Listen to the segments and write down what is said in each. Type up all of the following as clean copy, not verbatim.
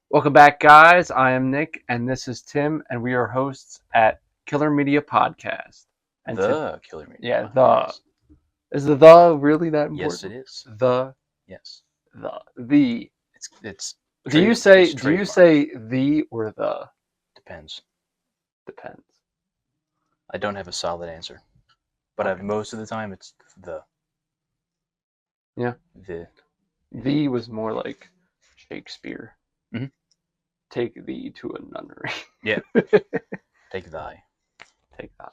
Welcome back, guys. I am Nick, and this is Tim, and we are hosts at Killer Media Podcast. And The Killer Media. yeah, the is the really that important? Yes, it is. The Yes, the. it's. Do you say the or the? Depends. Depends. I don't have a solid answer, but Okay. most of the time it's the. Yeah. The was more like Shakespeare. Mhm. Take thee to a nunnery. Yeah. Take thy. Take that.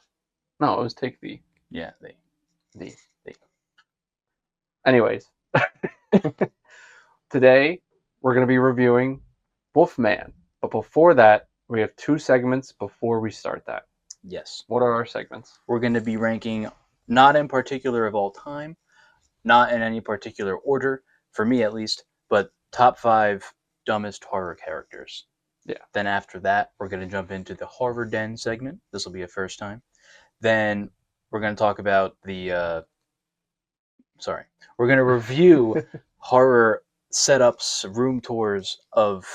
No, it was take thee. Yeah, they. The. The. Anyways, today we're going to be reviewing Wolfman. But before that, we have two segments before we start that. Yes. What are our segments? We're going to be ranking, not in particular of all time, not in any particular order, for me at least, but top 5 dumbest horror characters. Yeah. Then after that, we're going to jump into the Horror Den segment. This will be a first time. Then we're going to talk about the. We're going to review horror setups, room tours of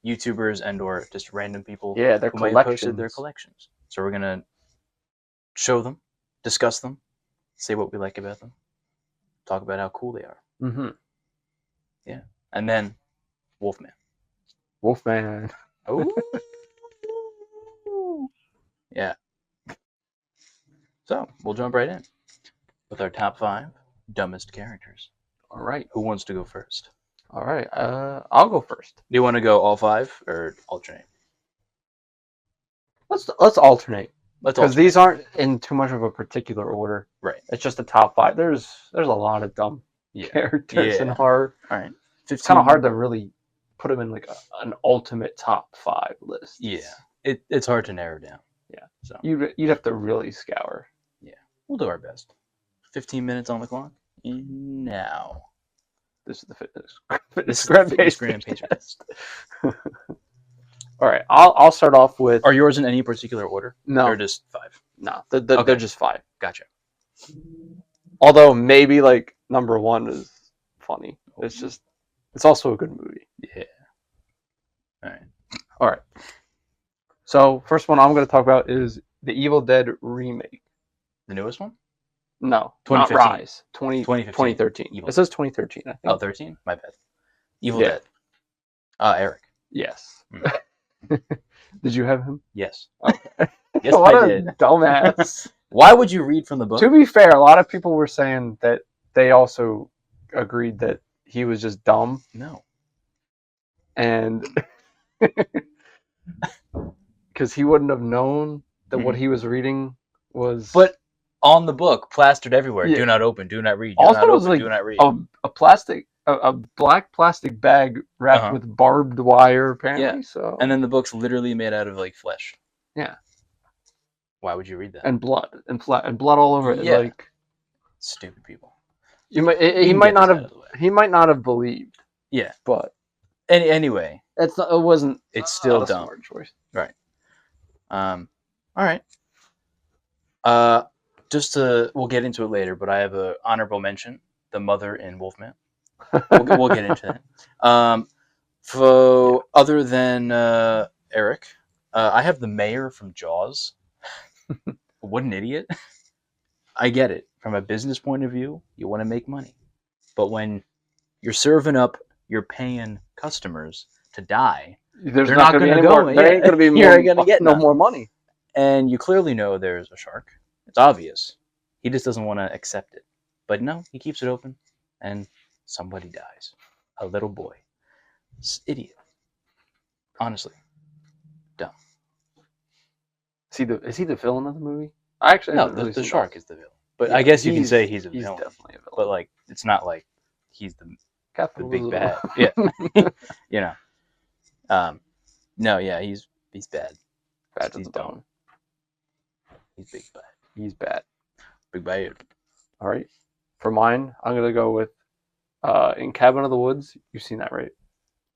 YouTubers and/or just random people Yeah, their who might have posted collections. their collections. So we're going to show them, discuss them, say what we like about them, talk about how cool they are. Mm-hmm. Yeah. And then Wolfman. Wolfman. Oh. Yeah. So we'll jump right in with our top 5 dumbest characters. All right. Who wants to go first? All right. I'll go first. Do you want to go all 5 or alternate? Let's alternate Let's because alternate. these aren't in too much of a particular order. Right. It's just the top 5. There's a lot of dumb characters in horror. All right. It's kind of hard to really put them in like an ultimate top 5 list. Yeah. It's hard to narrow down. Yeah. So You'd have to really scour. yeah, we'll do our best. 15 minutes on the clock. Now. This is the fitness Instagram page test. All right, I'll start off with. Are yours in any particular order? No, or just 5? No, they're just 5. Gotcha. Although maybe like number 1 is funny. It's also a good movie. Yeah. All right. So first one I'm going to talk about is the Evil Dead remake. The newest one? No, not 2015. Rise. 2015. 2013. Evil It says 2013. I think. Oh, 13? My bad. Evil Yeah. Dead. Eric. Yes. Did you have him? Yes. Okay. Yes, What I a did. dumbass. Why would you read from the book? To be fair, a lot of people were saying that they also agreed that he was just dumb, No. and because he wouldn't have known that what he was reading was. But on the book, plastered everywhere. Yeah. Do not open. Do not read. Also, Do not it was open. like do not read. a black plastic bag wrapped with barbed wire, apparently. Yeah. So And then the book's literally made out of like flesh. Yeah. Why would you read that? and blood and blood all over it. Yeah. Like Stupid people. he might can not get this out have of the way. he might not have believed. Yeah. But Anyway, it wasn't. it's still not a dumb. smart choice. All right. We'll get into it later, but I have an honorable mention: the mother in Wolfman. We'll get into that. Other than Eric, I have the mayor from Jaws. What an idiot! I get it. From a business point of view, you want to make money, but when you're serving up, you're paying customers to die. They're not going gonna to go. There ain't going to be more. You're gonna get no none. more money. And you clearly know there's a shark. It's obvious. He just doesn't want to accept it. But no, he keeps it open, and somebody dies. A little boy. Idiot. Honestly. Dumb. Is he the villain of the movie? I actually No, haven't really the seen shark is the villain. But Yeah, I guess you can say he's a He's villain. definitely a villain. But like, it's not like he's the big Capitalism. bad. Yeah. You know. No, yeah, he's bad. Bad to He's the dumb. bone. He's big bad. He's bad. Big bad. All right. For mine, I'm going to go with in Cabin of the Woods. You've seen that, right?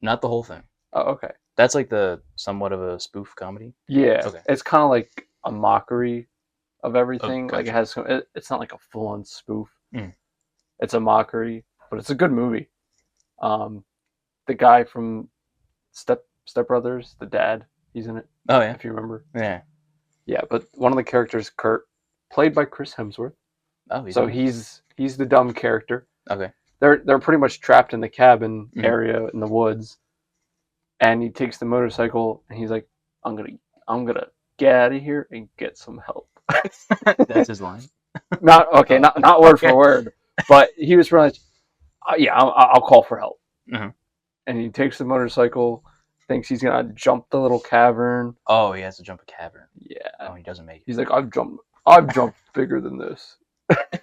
Not the whole thing. Oh, okay. That's like the somewhat of a spoof comedy. Yeah. Okay. It's kind of like a mockery of everything. Gotcha. Like it has it's not like a full-on spoof. Mm. It's a mockery, but it's a good movie. The guy from Step Step Brothers, the dad, he's in it. Oh yeah, If you remember. yeah. Yeah, but one of the characters, Kurt, played by Chris Hemsworth. Oh, he's So in it. he's the dumb character. Okay. They're pretty much trapped in the cabin Mhm. area in the woods, and he takes the motorcycle and he's like, I'm gonna get out of here and get some help. That's his line. Not okay, not word Okay. for word, but he was pretty much, yeah, I'll call for help. Mhm. And he takes the motorcycle, thinks he's gonna jump the little cavern. Oh, he has to jump a cavern. Yeah, Oh, he doesn't make he's like, I've jumped bigger than this.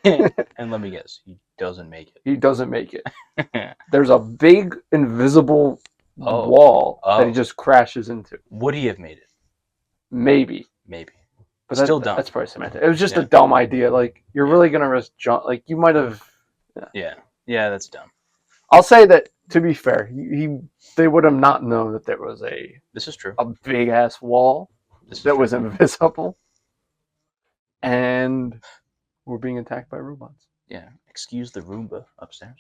it. And let me guess, he doesn't make He doesn't make it. it. There's a big invisible Oh. wall that Oh. he just crashes into. Would he have made it? Maybe. Maybe. But Still dumb. That's probably semantic. It was just Yeah. a dumb idea. Like, you're really gonna risk jump. Like, you might have. Yeah. Yeah, that's dumb. I'll say that, to be fair, they would have not known that there was a This is true. big ass wall This is that true. was invisible, and we're being attacked by robots. Yeah. Excuse the Roomba upstairs.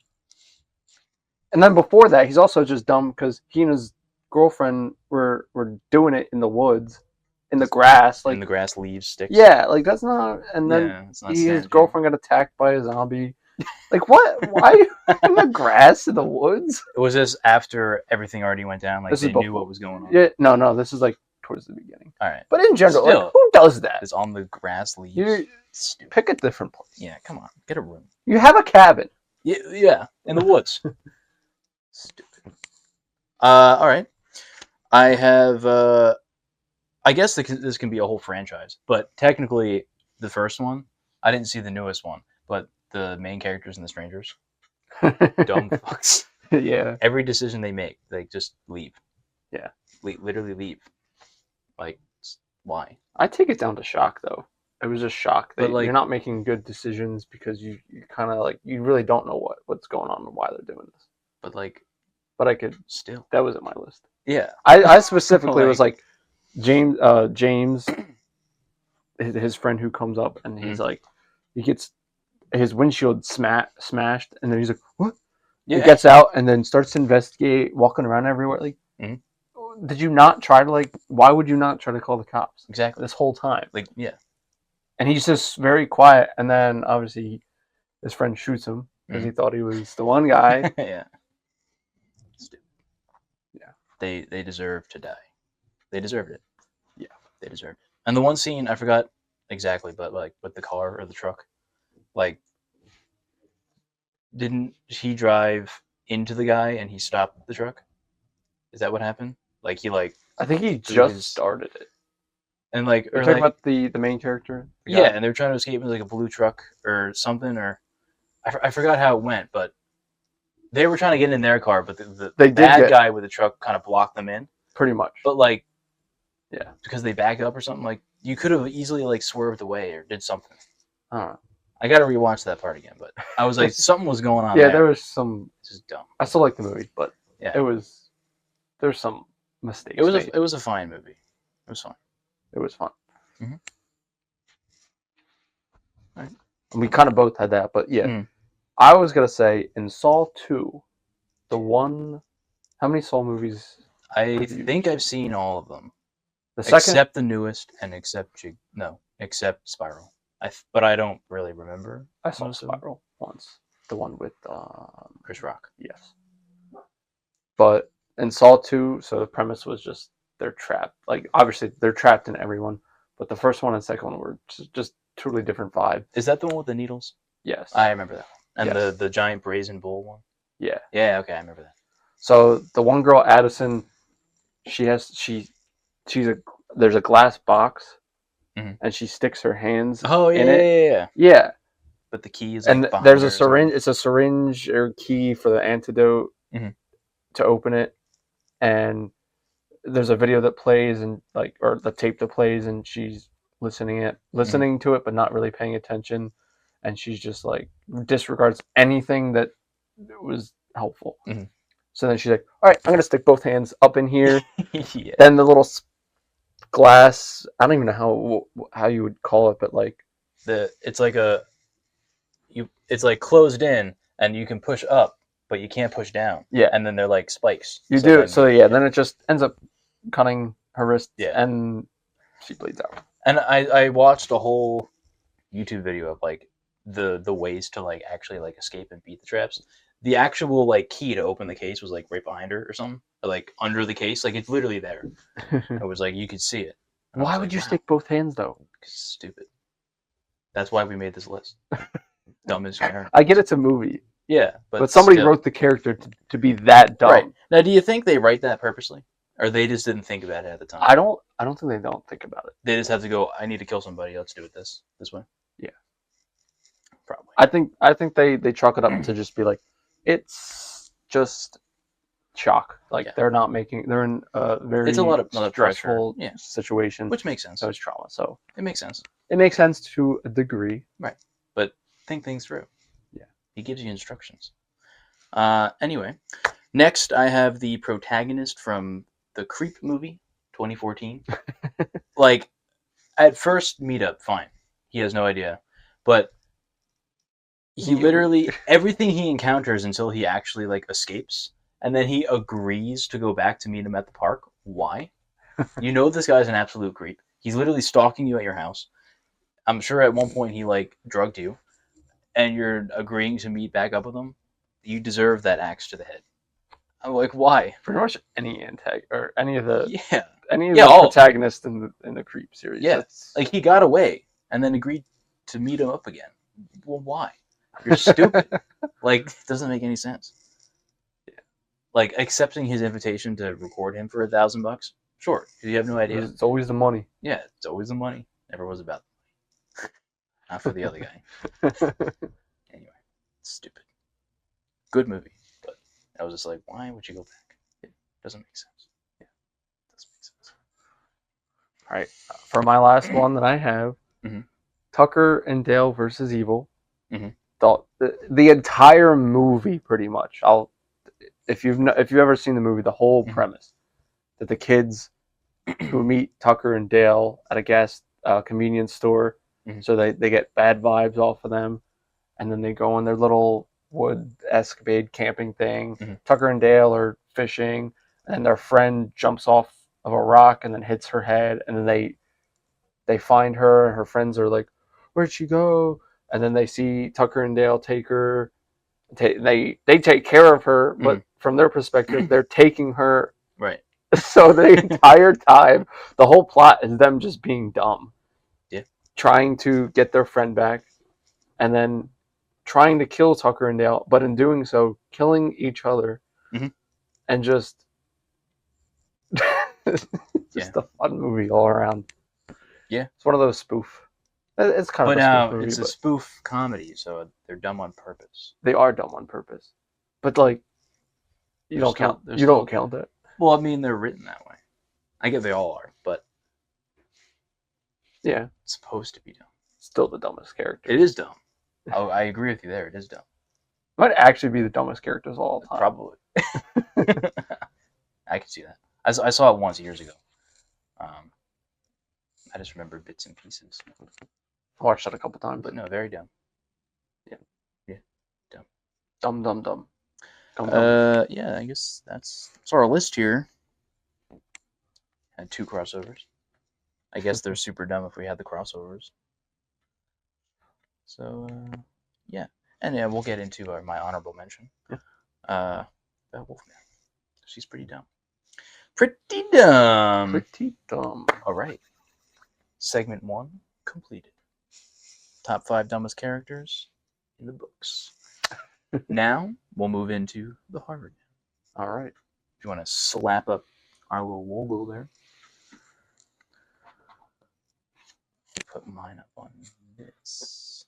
And then before that, he's also just dumb because he and his girlfriend were doing it in the woods, in the grass. Like, And the grass, leaves, sticks. yeah, like that's not. And then Yeah, it's not his standard. girlfriend got attacked by a zombie. Like, what? Why in the grass in the woods? Was this after everything already went down? Like This is they knew before. what was going on. Yeah, no, this is like towards the beginning. All right. But in general, Still. like, who does that? It's on the grass, leaves. You Stupid. pick a different place. Yeah, come on, get a room. You have a cabin. Yeah, yeah, in the woods. Stupid. All right. I have. I guess this can be a whole franchise, but technically, the first one, I didn't see the newest one, but the main characters and the strangers, dumb fucks. Yeah. Every decision they make, they just leave. Yeah. Literally leave. Like, why? I take it down to shock, though. It was just shock that But, like- you're not making good decisions because you kind of like you really don't know what's going on and why they're doing this. But like, But I could. still. That was in my list. Yeah. I specifically was Like- like James, his friend who comes up and he's like, he gets his windshield smashed and then he's like, what? Yeah. He gets out and then starts to investigate, walking around everywhere. Like, Mhm. did you not try to why would you not try to call the cops Exactly. this whole time? Like, yeah. And he's just very quiet. And then obviously his friend shoots him because he thought he was the one guy. Yeah. Stupid. Yeah. They deserve to die. They deserved it. Yeah. They deserved it. And the one scene I forgot exactly, but like with the car or the truck, like, didn't he drive into the guy and he stopped the truck? Is that what happened? Like he like I think he Through just his- started it. and like You're or talking like about the main character? The yeah, guy? and they were trying to escape in like a blue truck or something, or I forgot how it went, but they were trying to get in their car, but the They did bad get- guy with the truck kind of blocked them in. Pretty much. But like, Yeah. because they backed up or something. Like you could have easily like swerved away or did something. I don't know. I got to rewatch that part again, but I was like, something was going on. Yeah, there. there was some. It's just dumb. I still like the movie, but Yeah. there's some mistakes. It was made. it was a fine movie. It was fine. It was fun. Mhm. Right. And we kind of both had that, but yeah. Mm. I was gonna say in Saw 2, the one. How many Saw movies? I Have you think I've seen all of them The second. except the newest and except Spiral. But I don't really remember. I saw most of them. Spiral once. The one with Chris Rock. yes. But in Saw 2, so the premise was just they're trapped. Like obviously they're trapped in everyone, but the first one and second one were just totally different vibe. Is that the one with the needles? Yes. I remember that one. And Yes. the giant brazen bull one. Yeah. Yeah. Okay, I remember that. So the one girl, Addison, there's a glass box, Mhm. and she sticks her hands. Oh in yeah, it. yeah. Yeah, But the key is like and behind there's her a or something. syringe. It's a syringe or key for the antidote Mhm. to open it, and there's a video that plays and or the tape that plays, and she's listening to it, but not really paying attention, and she's just like disregards anything that was helpful. Mhm. So then she's like, "All right, I'm gonna stick both hands up in here." Yeah. Then the little glass, I don't even know how you would call it, but like It's like it's like closed in and you can push up, but you can't push down. Yeah. And then they're like spikes. you So do then- it. So yeah, then it just ends up cutting her wrist, Yeah. and she bleeds out. And I watched a whole YouTube video of like the ways to like actually like escape and beat the traps. The actual like key to open the case was like right behind her or something, or, like under the case. Like it's literally there. It was like you could see it. And I Why was would like, you wow, stick both hands though? 'cause it's stupid. That's why we made this list. Dumbest character. I get it's a movie, Yeah, but somebody still. wrote the character to be that dumb. Right. Now, do you think they write that purposely, or they just didn't think about it at the time? I don't think they don't think about it. They just have to go. I need to kill somebody. Let's do it this way. Yeah. Probably. I think they chalk it up to just be like, it's just shock. Like Yeah. they're in a very It's a lot of stressful pressure. Yeah. situation. Which makes sense. So it's trauma. So It makes sense. it makes sense to a degree. But think things through. Yeah. He gives you instructions. Anyway, next I have the protagonist from the Creep movie, 2014. Like, at first meetup, fine. He has no idea. But he literally, everything he encounters until he actually, like, escapes, and then he agrees to go back to meet him at the park. Why? You know this guy's an absolute creep. He's literally stalking you at your house. I'm sure at one point he, like, drugged you, and you're agreeing to meet back up with him. You deserve that axe to the head. I'm like, why? Pretty much any or any of the Yeah. the protagonists in the Creep series. Yeah. Like, he got away and then agreed to meet him up again. Well, why? You're stupid. Like, it doesn't make any sense. Yeah. Like, accepting his invitation to record him for $1,000? Sure, because you have no idea. It's always the money. Yeah, it's always the money. Never was about the money. Not for the other guy. Anyway, stupid. Good movie, but I was just like, why would you go back? It doesn't make sense. Yeah, it doesn't make sense. All right, for my last one that I have, Mhm. Tucker and Dale versus Evil. Mhm. The entire movie, pretty much. If you've ever seen the movie, the whole premise that the kids who meet Tucker and Dale at a convenience store, so they get bad vibes off of them, and then they go on their little wood escapade camping thing. Tucker and Dale are fishing, and their friend jumps off of a rock and then hits her head, and then they find her, and her friends are like, "Where'd she go?" And then they see Tucker and Dale take her. They take care of her, but from their perspective, they're taking her. Right. So the entire time, the whole plot is them just being dumb. Yeah. Trying to get their friend back, and then trying to kill Tucker and Dale, but in doing so, killing each other, and just a fun movie all around. Yeah, it's one of those spoof. It's kind of a spoof movie, it's a spoof comedy, so they're dumb on purpose. They are dumb on purpose, but like you don't count that. Well, I mean, they're written that way. I get they all are, but yeah, it's supposed to be dumb. Still the dumbest character. It is dumb. Oh, I agree with you there. It is dumb. Might actually be the dumbest characters of all time. Probably. I can see that. I saw it once years ago. I just remember bits and pieces. I watched it a couple times, but no, very dumb. Yeah, dumb. Dumb. Yeah, I guess that's our list here. Had 2 crossovers. I guess they're super dumb if we had the crossovers. So yeah, and yeah, we'll get into my honorable mention. Belle Wolfman. She's pretty dumb. Pretty dumb. All right. Segment 1 completed. Top 5 dumbest characters in the books. Now we'll move into the Harvard. All right. If you want to slap up our little logo there. Put mine up on this.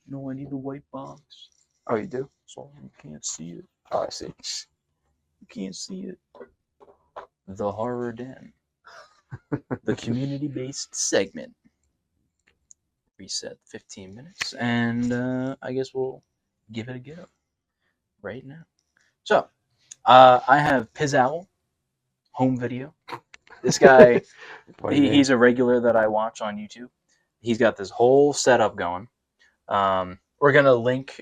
No, I need the white box. Oh, you do? Sorry, you can't see it. Oh, I see. You can't see it. The Horror Den. The community-based segment. Reset 15 minutes, and I guess we'll give it a go right now. So, I have Pizowl, home video. This guy, he's a regular that I watch on YouTube. He's got this whole setup going. We're going to link,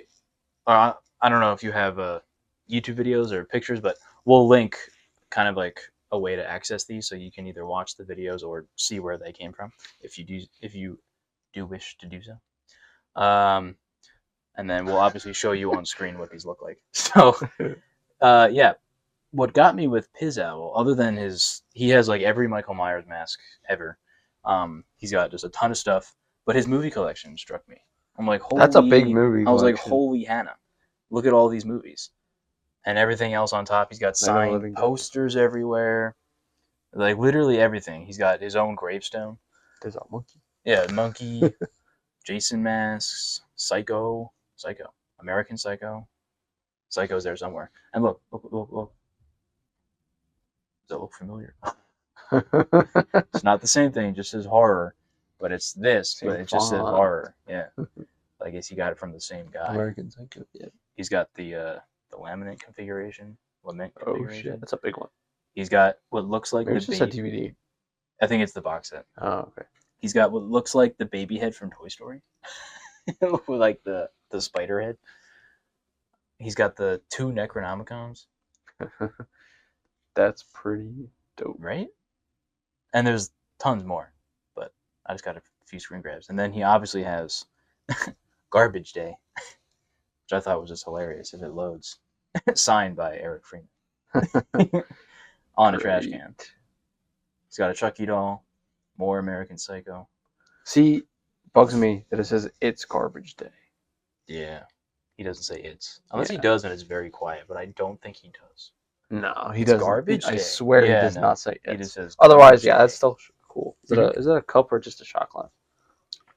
I don't know if you have YouTube videos or pictures, but we'll link kind of like a way to access these, so you can either watch the videos or see where they came from if you do wish to do so. And then we'll obviously show you on screen what these look like. So, yeah. What got me with Piz Owl, other than he has like every Michael Myers mask ever. He's got just a ton of stuff, but his movie collection struck me. I'm like, holy! That's a big movie I was like, collection. holy Hannah, look at all these movies, and everything else on top. He's got Night of the signed Living Dead. posters everywhere, like literally everything. He's got his own gravestone. There's a monkey. Yeah, monkey, Jason masks, Psycho, American Psycho. Psycho's there somewhere. And look. Does that look familiar? It's not the same thing, just says horror, but it's this, Same but it just says font. horror. Yeah. I guess he got it from the same guy. American Psycho. Yeah. He's got the laminate configuration. Lament Oh configuration. shit, that's a big one. He's got what looks like Maybe the it's just a DVD. I think it's the box set. Oh, okay. He's got what looks like the baby head from Toy Story. With like the spider head. He's got the 2 Necronomicons. That's pretty dope. Right? And there's tons more, but I just got a few screen grabs. And then he obviously has Garbage Day, which I thought was just hilarious if it loads. Signed by Eric Freeman. On a trash can. He's got a Chucky doll, more American Psycho. See, bugs me that it says it's Garbage Day. Yeah. He doesn't say it's. Unless he Yeah. does and it's very quiet, but I don't think he does. No, he It's doesn't. Garbage I Day. swear Yeah, he does no. not say He it's. just says Otherwise, Garbage yeah, Day. that's still cool. Is it a cup or just a shot glass?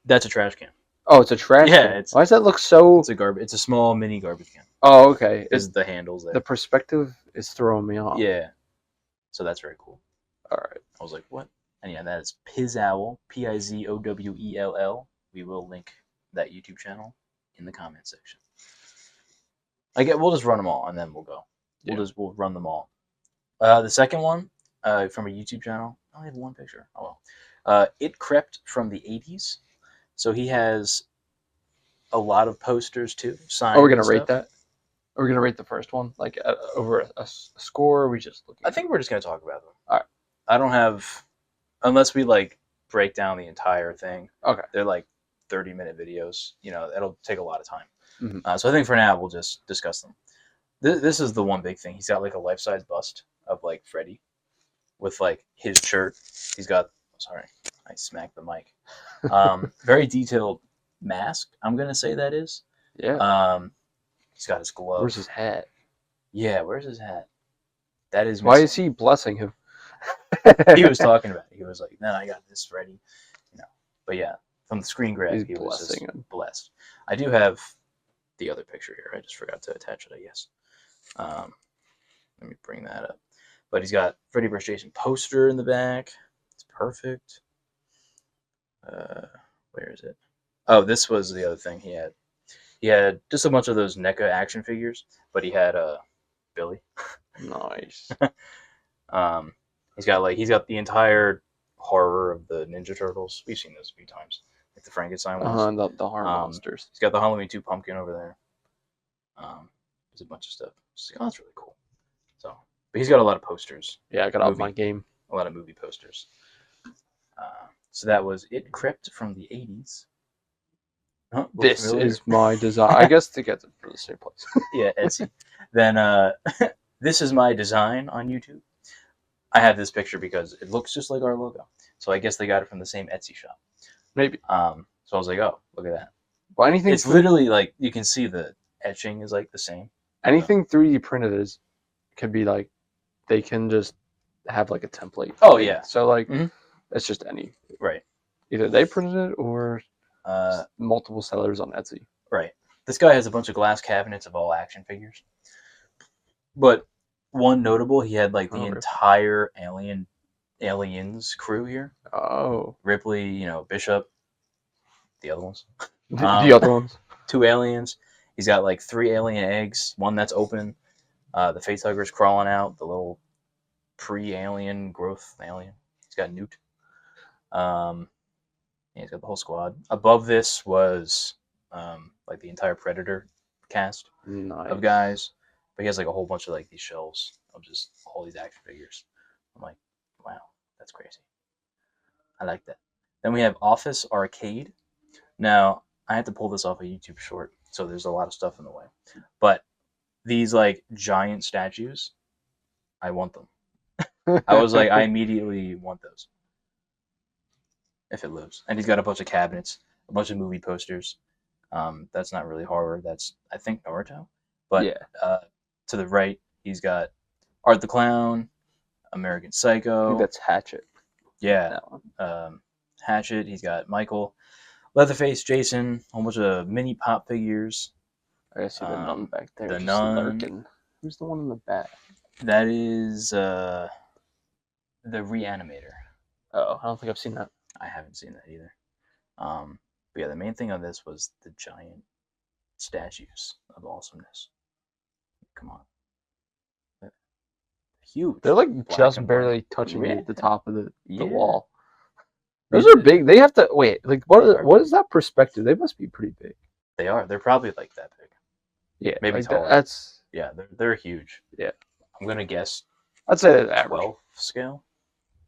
That's a trash can. Oh, it's a trash Yeah, can. it's- Why does that look so? It's a small mini garbage can. Oh, okay. Is the handles there. The perspective is throwing me off. Yeah. So that's very cool. All right. I was like, what? And yeah, that is Pizowl, Pizowell. We will link that YouTube channel in the comment section. We'll just run them all and then we'll go. Yeah. We'll run them all. The second one, from a YouTube channel, I only have one picture. Oh well. It Crept from the 80s. So he has a lot of posters too. Signed. Are we gonna and rate stuff. that? Are we gonna rate the first one like over a score? Or are we just looking? I think we're just gonna talk about them. All right. I don't have, unless we like break down the entire thing. Okay. They're like 30-minute videos. It'll take a lot of time. Mhm. So I think for now we'll just discuss them. This is the one big thing. He's got like a life-size bust of like Freddy, with like his shirt. He's got. Sorry, I smacked the mic. Very detailed mask. I'm gonna say that is. Yeah. He's got his gloves. Where's his hat? Yeah, where's his hat? That is. Why missing. is he blessing him? He was talking about it. He was like, "No, I got this ready," But yeah, from the screen grab, He's he was just blessing him. blessed. I do have the other picture here. I just forgot to attach it, I guess. Let me bring that up. But he's got Freddy vs. Jason poster in the back. It's perfect. Where is it? Oh, this was the other thing he had. He had just a bunch of those NECA action figures, but he had Billy. Nice. He's got the entire horror of the Ninja Turtles. We've seen those a few times, like the Frankenstein ones. The horror monsters. He's got the Halloween 2 pumpkin over there. There's a bunch of stuff. Just like, oh, that's really cool. So, but he's got a lot of posters, Yeah, I got off movie. my game. a lot of movie posters. So that was It Crept from the 80s. Huh? Look This familiar? is my design. I guess to get from the same place. Yeah, Etsy. Then This Is My Design on YouTube. I have this picture because it looks just like our logo. So I guess they got it from the same Etsy shop. Maybe. So I was like, oh, look at that. Well, anything. It's literally like, you can see the etching is like the same. Anything 3D printed is can be like they can just have like a template. Oh, yeah. So like Mhm. it's just any Right. either they printed it or Uh, multiple sellers on Etsy. Right. This guy has a bunch of glass cabinets of all action figures. But one notable, he had like the Okay. entire Aliens crew here. Oh, Ripley, Bishop, the other ones. the other ones. 2 aliens. He's got like 3 alien eggs, one that's open. The facehugger's crawling out, the little pre-alien growth alien. He's got Newt. Yeah, he's got the whole squad. Above this was like the entire Predator cast Nice. of guys. But he has like a whole bunch of like these shelves of just all these action figures. I'm like, wow, that's crazy. I like that. Then we have Office Arcade. Now, I had to pull this off a YouTube short, so there's a lot of stuff in the way. But these like giant statues, I want them. I was like, I immediately want those. If it lives. And he's got a bunch of cabinets, a bunch of movie posters. That's not really horror. That's, I think, Naruto. But yeah, to the right, he's got Art the Clown, American I think Psycho. that's Hatchet. Yeah. That one. Hatchet. He's got Michael, Leatherface, Jason, a whole bunch of mini pop figures. I see the nun back there. The just nun. lurking. Who's the one in the back? That is the Reanimator. Oh, I don't think I've seen that. I haven't seen that either. But yeah, the main thing on this was the giant statues of awesomeness. Come on. Huge. They're like Black just and barely white. touching me Yeah. at the top of the Yeah. wall. Those are big. They have to wait. Like what is that perspective? They must be pretty big. They are. They're probably like that big. Yeah, Maybe like taller. that's. Yeah, they're huge. Yeah. I'm gonna guess I'd say that's average. 12 scale.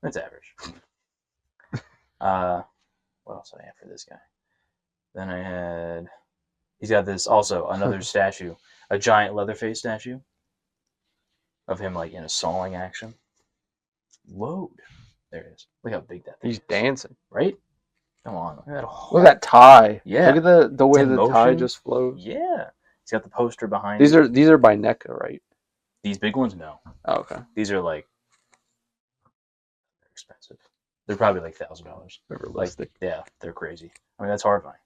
That's average. What else did I have for this guy? Then I had. He's got this also another statue, a giant Leatherface statue of him like in a sawing action. Load. There it is. Look how big that thing He's is. dancing. Right? Come on. Look at that. Look at that tie. Yeah. Look at the way in the tie motion. just flows. Yeah. He's got the poster behind. These are by NECA, right? These big ones? No. Oh, okay. These are like they're expensive. They're probably like $1,000. They're Like, realistic. yeah, they're crazy. I mean, that's horrifying.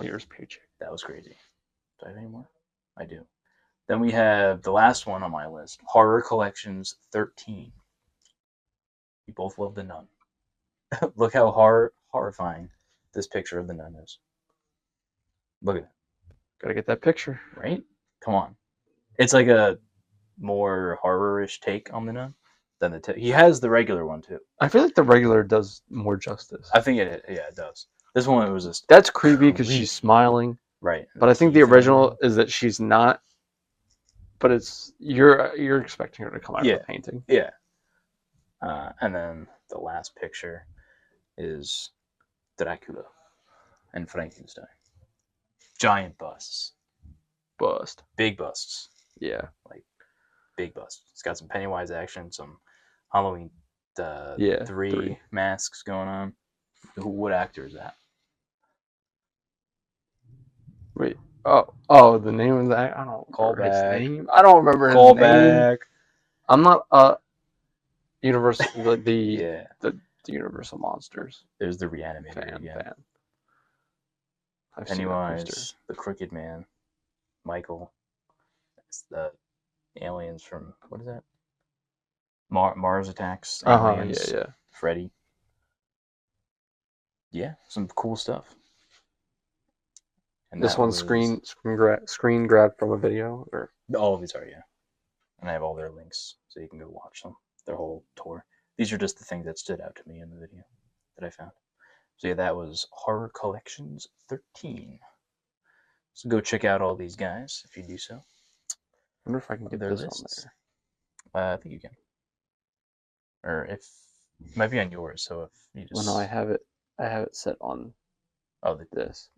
Here's paycheck. That was crazy. Do I have any more? I do. Then we have the last one on my list, Horror Collections 13. We both love the nun. Look how horrifying this picture of the nun is. Look at it. Gotta get that picture. Right? Come on. It's like a more horror-ish take on the nun than he has the regular one too. I feel like the regular does more justice. I think it does. This one it was just That's creepy because she's smiling. right. But I think the original is that she's not. But it's you're expecting her to come out of the painting. Yeah. And then the last picture is Dracula and Frankenstein. Giant busts. Bust. Big busts. Yeah. Like big busts. It's got some Pennywise action, some Halloween 3 masks going on. What actor is that? Wait. Oh, the name of that? I don't remember his Callback. name. I don't remember his Call name. back. I'm not Universal the Universal Monsters There's the Reanimator again. fan. I've seen that poster. Pennywise, the Crooked Man, Michael. It's the aliens from what is that? Mars Attacks. Aliens. Yeah. Freddy. Yeah, some cool stuff. And this one's screen grab from a video, or all of these are, yeah. And I have all their links, so you can go watch them. Their whole tour. These are just the things that stood out to me in the video that I found. So yeah, that was Horror Collections 13. So go check out all these guys if you do so. I wonder if I can get their this lists. on there. I think you can. Or if it might be on yours, so if you just Well, no, I have it set on this.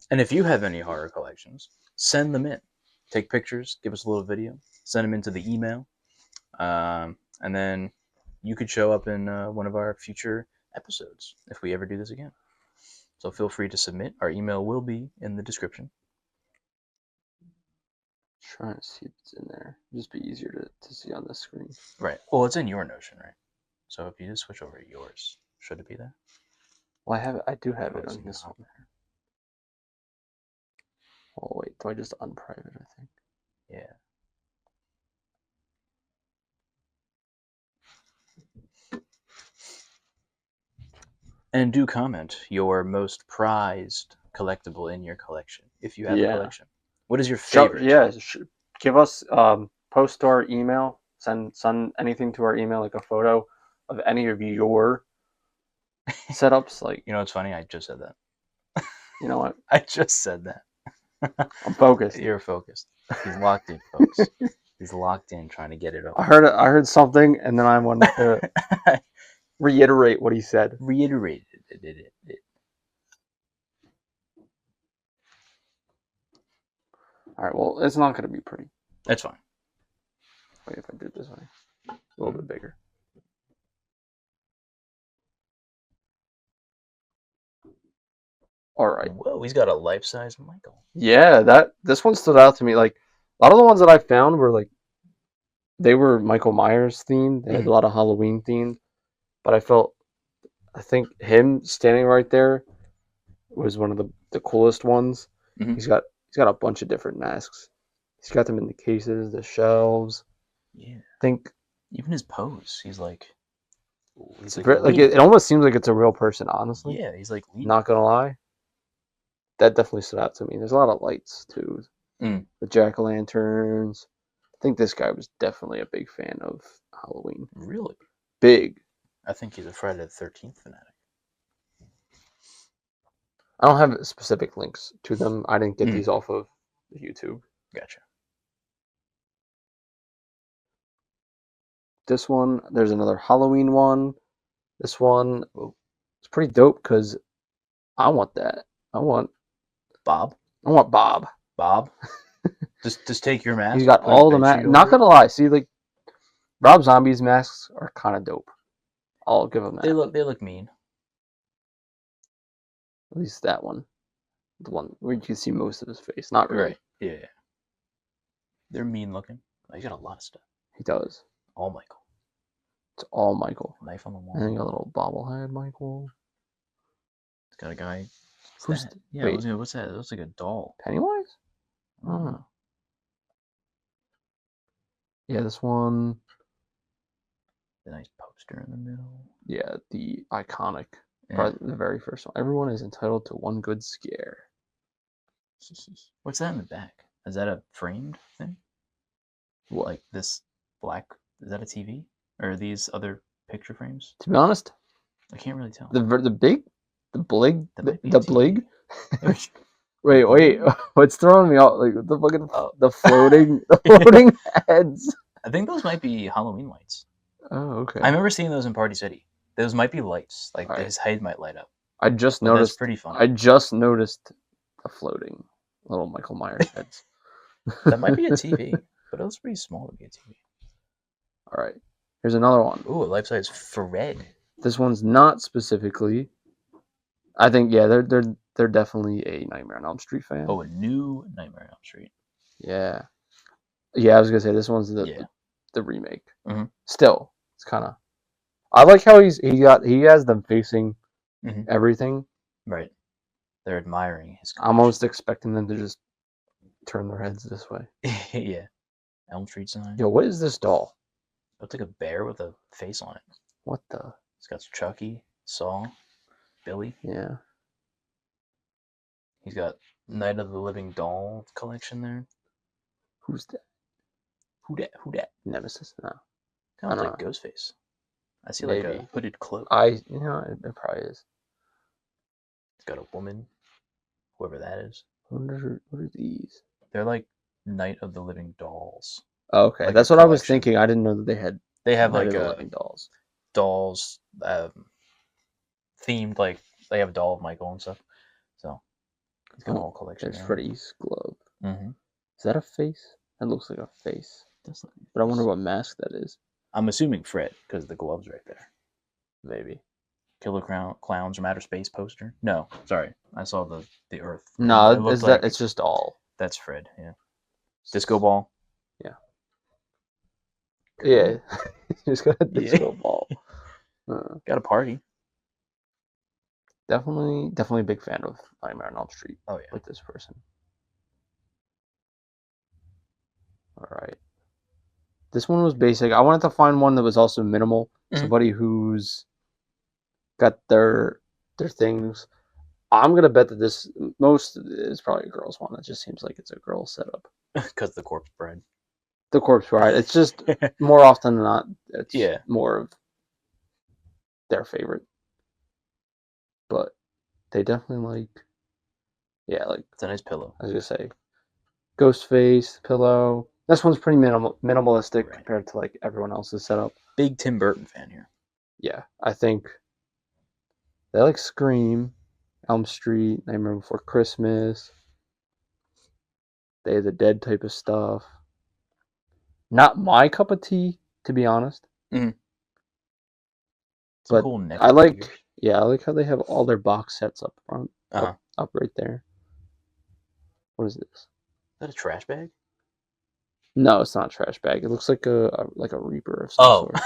And if you have any horror collections, send them in. Take pictures, give us a little video, send them into the email, and then you could show up in one of our future episodes if we ever do this again. So feel free to submit. Our email will be in the description. Trying to see if it's in there. It'd just be easier to see on the screen. Right. Well, it's in your Notion, right? So if you just switch over to yours, should it be there? Well, I do have it on this one. Oh wait, do I just unprivate? I think. Yeah. And do comment your most prized collectible in your collection, if you have a Yeah. collection. What is your favorite? Give us post to our email. Send anything to our email, like a photo of any of your setups. Like, You know what's funny? I just said that. you know what? I just said that. I'm focused. You're focused. He's locked in, folks. He's locked in, trying to get it up. I heard something, and then I wanted to reiterate what he said. Reiterated it. All right. Well, it's not going to be pretty. That's fine. Wait, if I do it this way, a little bit bigger. All right. Whoa, he's got a life-size Michael. Yeah, this one stood out to me. Like, a lot of the ones that I found were like, they were Michael Myers themed. They had a lot of Halloween themed, but I think him standing right there was one of the coolest ones. Mhm. He's got a bunch of different masks. He's got them in the cases, the shelves. Yeah. I think Even his pose, he's like it almost seems like it's a real person, honestly. Yeah, he's like leaning. Not gonna lie. That definitely stood out to me. There's a lot of lights too. Mm. The jack-o'-lanterns. I think this guy was definitely a big fan of Halloween. Really? Big. I think he's a Friday the 13th fanatic. I don't have specific links to them. I didn't get these off of YouTube. Gotcha. This one, there's another Halloween one. This one, it's pretty dope because I want that. I want Bob. Bob. just take your mask. He's got put a all the bedsheet masks. over Not it. gonna lie, see, like Rob Zombie's masks are kind of dope. I'll give him that. They look mean. At least that one, the one where you can see most of his face. Not really. Right. Yeah. They're mean looking. He's got a lot of stuff. He does. All Michael. It's all Michael. Knife on the wall. And then you got a little bobblehead Michael. It's got a guy. Who's that? th- Yeah. wait. What's that? It looks like a doll. Pennywise? I don't know. Yeah, this one. The nice poster in the middle. Yeah, the iconic. Yeah. Probably the very first one. Everyone is entitled to one good scare. What's that in the back? Is that a framed thing? What? Like this black? Is that a TV? Or are these other picture frames? To be honest, I can't really tell. the blig, That might be the a TV. blig. Wait, what's throwing me out? Like the fucking the floating heads. I think those might be Halloween lights. Oh, okay. I remember seeing those in Party City. Those might be lights. Like Alright. his head might light up. I just But that's noticed. pretty fun. I just noticed the floating little Michael Myers heads. That might be a TV, but it looks pretty small to be a TV. All right, here's another one. Ooh, a life-size Fred. This one's not specifically. I think they're definitely a Nightmare on Elm Street fan. Oh, a new Nightmare on Elm Street. Yeah. I was gonna say this one's the remake. Mhm. Still, it's kind of. I like how he has them facing Mhm. everything. Right. They're admiring his. I'm almost expecting them to just turn their heads this way. Yeah. Elm Street sign. Yo, what is this doll? Looks like a bear with a face on it. What the? It's got Chucky, Saw, Billy. Yeah. He's got Night of the Living Doll collection there. Who's that? Who dat? Nemesis? No. Kind of I like don't Ghostface. I see like Maybe. a hooded cloak. It probably is. It's got a woman, whoever that is. What are these? They're like Night of the Living Dolls. Oh, okay, Like that's a what I was collection. thinking. I didn't know that they had. They have Night like of the Living Dolls. dolls themed, like they have Doll of Michael and stuff. So it's got a whole collection. There's Freddy's glove. Mm-hmm. Is that a face? That looks like a face. That's like, But I wonder what mask that is. I'm assuming Fred because the glove's right there. Maybe. Killer Clowns from Outer Space poster. No, sorry, I saw the Earth. No, It looked is like- that? It's just all. That's Fred. Yeah. Disco ball. Yeah. Just got a Yeah. disco ball. Got a party. Definitely a big fan of Nightmare on Elm Street Oh yeah. with this person. All right. This one was basic. I wanted to find one that was also minimal. Mhm. Somebody who's got their things. I'm gonna bet that this most is probably a girl's one. It just seems like it's a girl setup. Because the corpse bride. The corpse bride. It's just more often than not, it's Yeah. more of their favorite. But they definitely like, yeah, like It's a nice pillow. I was gonna say, Ghostface pillow. This one's pretty minimalistic Right. compared to like everyone else's setup. Big Tim Burton fan here. Yeah, I think they like Scream, Elm Street, Nightmare Before Christmas, Day of the Dead type of stuff. Not my cup of tea, to be honest. Some But cool Netflix I like, figures. yeah, I like how they have all their box sets up front, Uh-huh. up right there. What is this? Is that a trash bag? No, it's not a trash bag. It looks like a Reaper of some Oh. sort.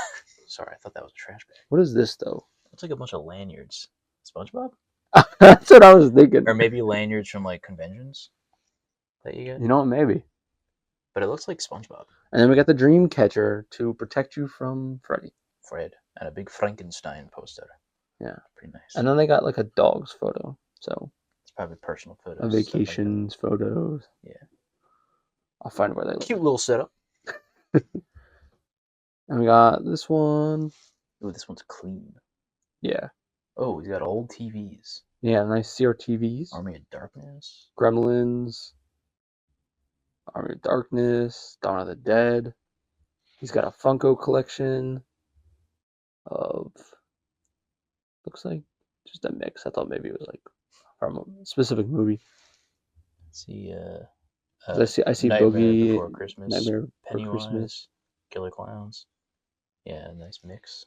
Sorry, I thought that was a trash bag. What is this though? Looks like a bunch of lanyards. SpongeBob? That's what I was thinking. Or maybe lanyards from like conventions that you get. You know what? Maybe. But it looks like SpongeBob. And then we got the Dream Catcher to protect you from Freddy. Fred. And a big Frankenstein poster. Yeah. Pretty nice. And then they got like a dog's photo. So It's probably personal photos. a vacations photos. Yeah. I'll find where they live. Cute little setup. And we got this one. Ooh, this one's clean. Yeah. Oh, he's got old TVs. Yeah, nice CRTVs. Army of Darkness. Gremlins. Army of Darkness. Dawn of the Dead. He's got a Funko collection of, looks like just a mix. I thought maybe it was like from a specific movie. Let's see, I see Nightmare Boogie, Before Christmas. Nightmare Before Pennywise. Christmas. Killer Clowns. Yeah, nice mix.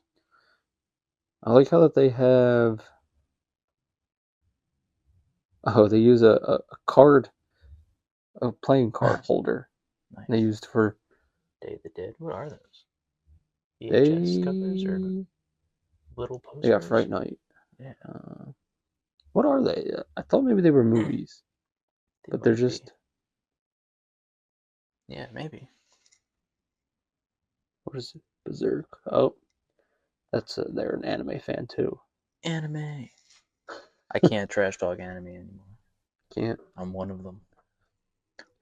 I like how that they have. Oh, they use a card, a playing card holder. Nice. They used for. Day of the Dead. What are those? They VHS covers or little posters? They got Fright Night. Yeah. What are they? I thought maybe they were movies, but they're might be. just. Yeah, maybe. What is it? Berserk. Oh, that's they're an anime fan too. Anime. I can't trash talk anime anymore. Can't. I'm one of them.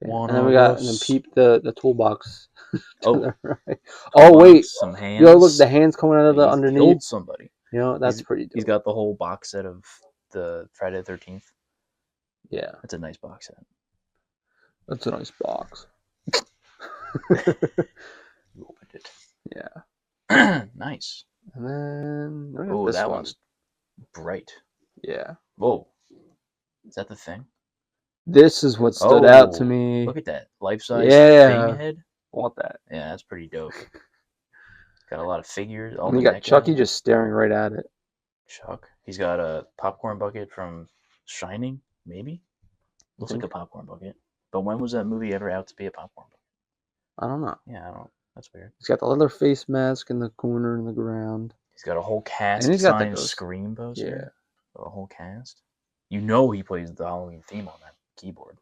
Yeah. And then we got, and then us. peep the toolbox. Oh. The right. Oh wait, some hands. yo, look, the hands coming out of the He's underneath. killed somebody. You know, that's pretty dope. He's got the whole box set of the Friday the 13th. Yeah, That's a nice box set. that's a nice box. You opened it. Yeah. Nice. And then we got Oh, this that one. one's bright. Yeah. Whoa. Is that the thing? This is what stood out to Oh, me. Look at that. Life-size Yeah. thing head. I want that. Yeah, that's pretty dope. Got a lot of figures. And you got Chucky just staring right at it. Chuck. He's got a popcorn bucket from Shining, maybe? Looks like a think? popcorn bucket. But when was that movie ever out to be a popcorn bucket? I don't know. Yeah, I don't. That's weird. He's got the leather face mask in the corner in the ground. He's got a whole cast And he's got signed those- Scream poster. Yeah. A whole cast. You know he plays the Halloween theme on that keyboard.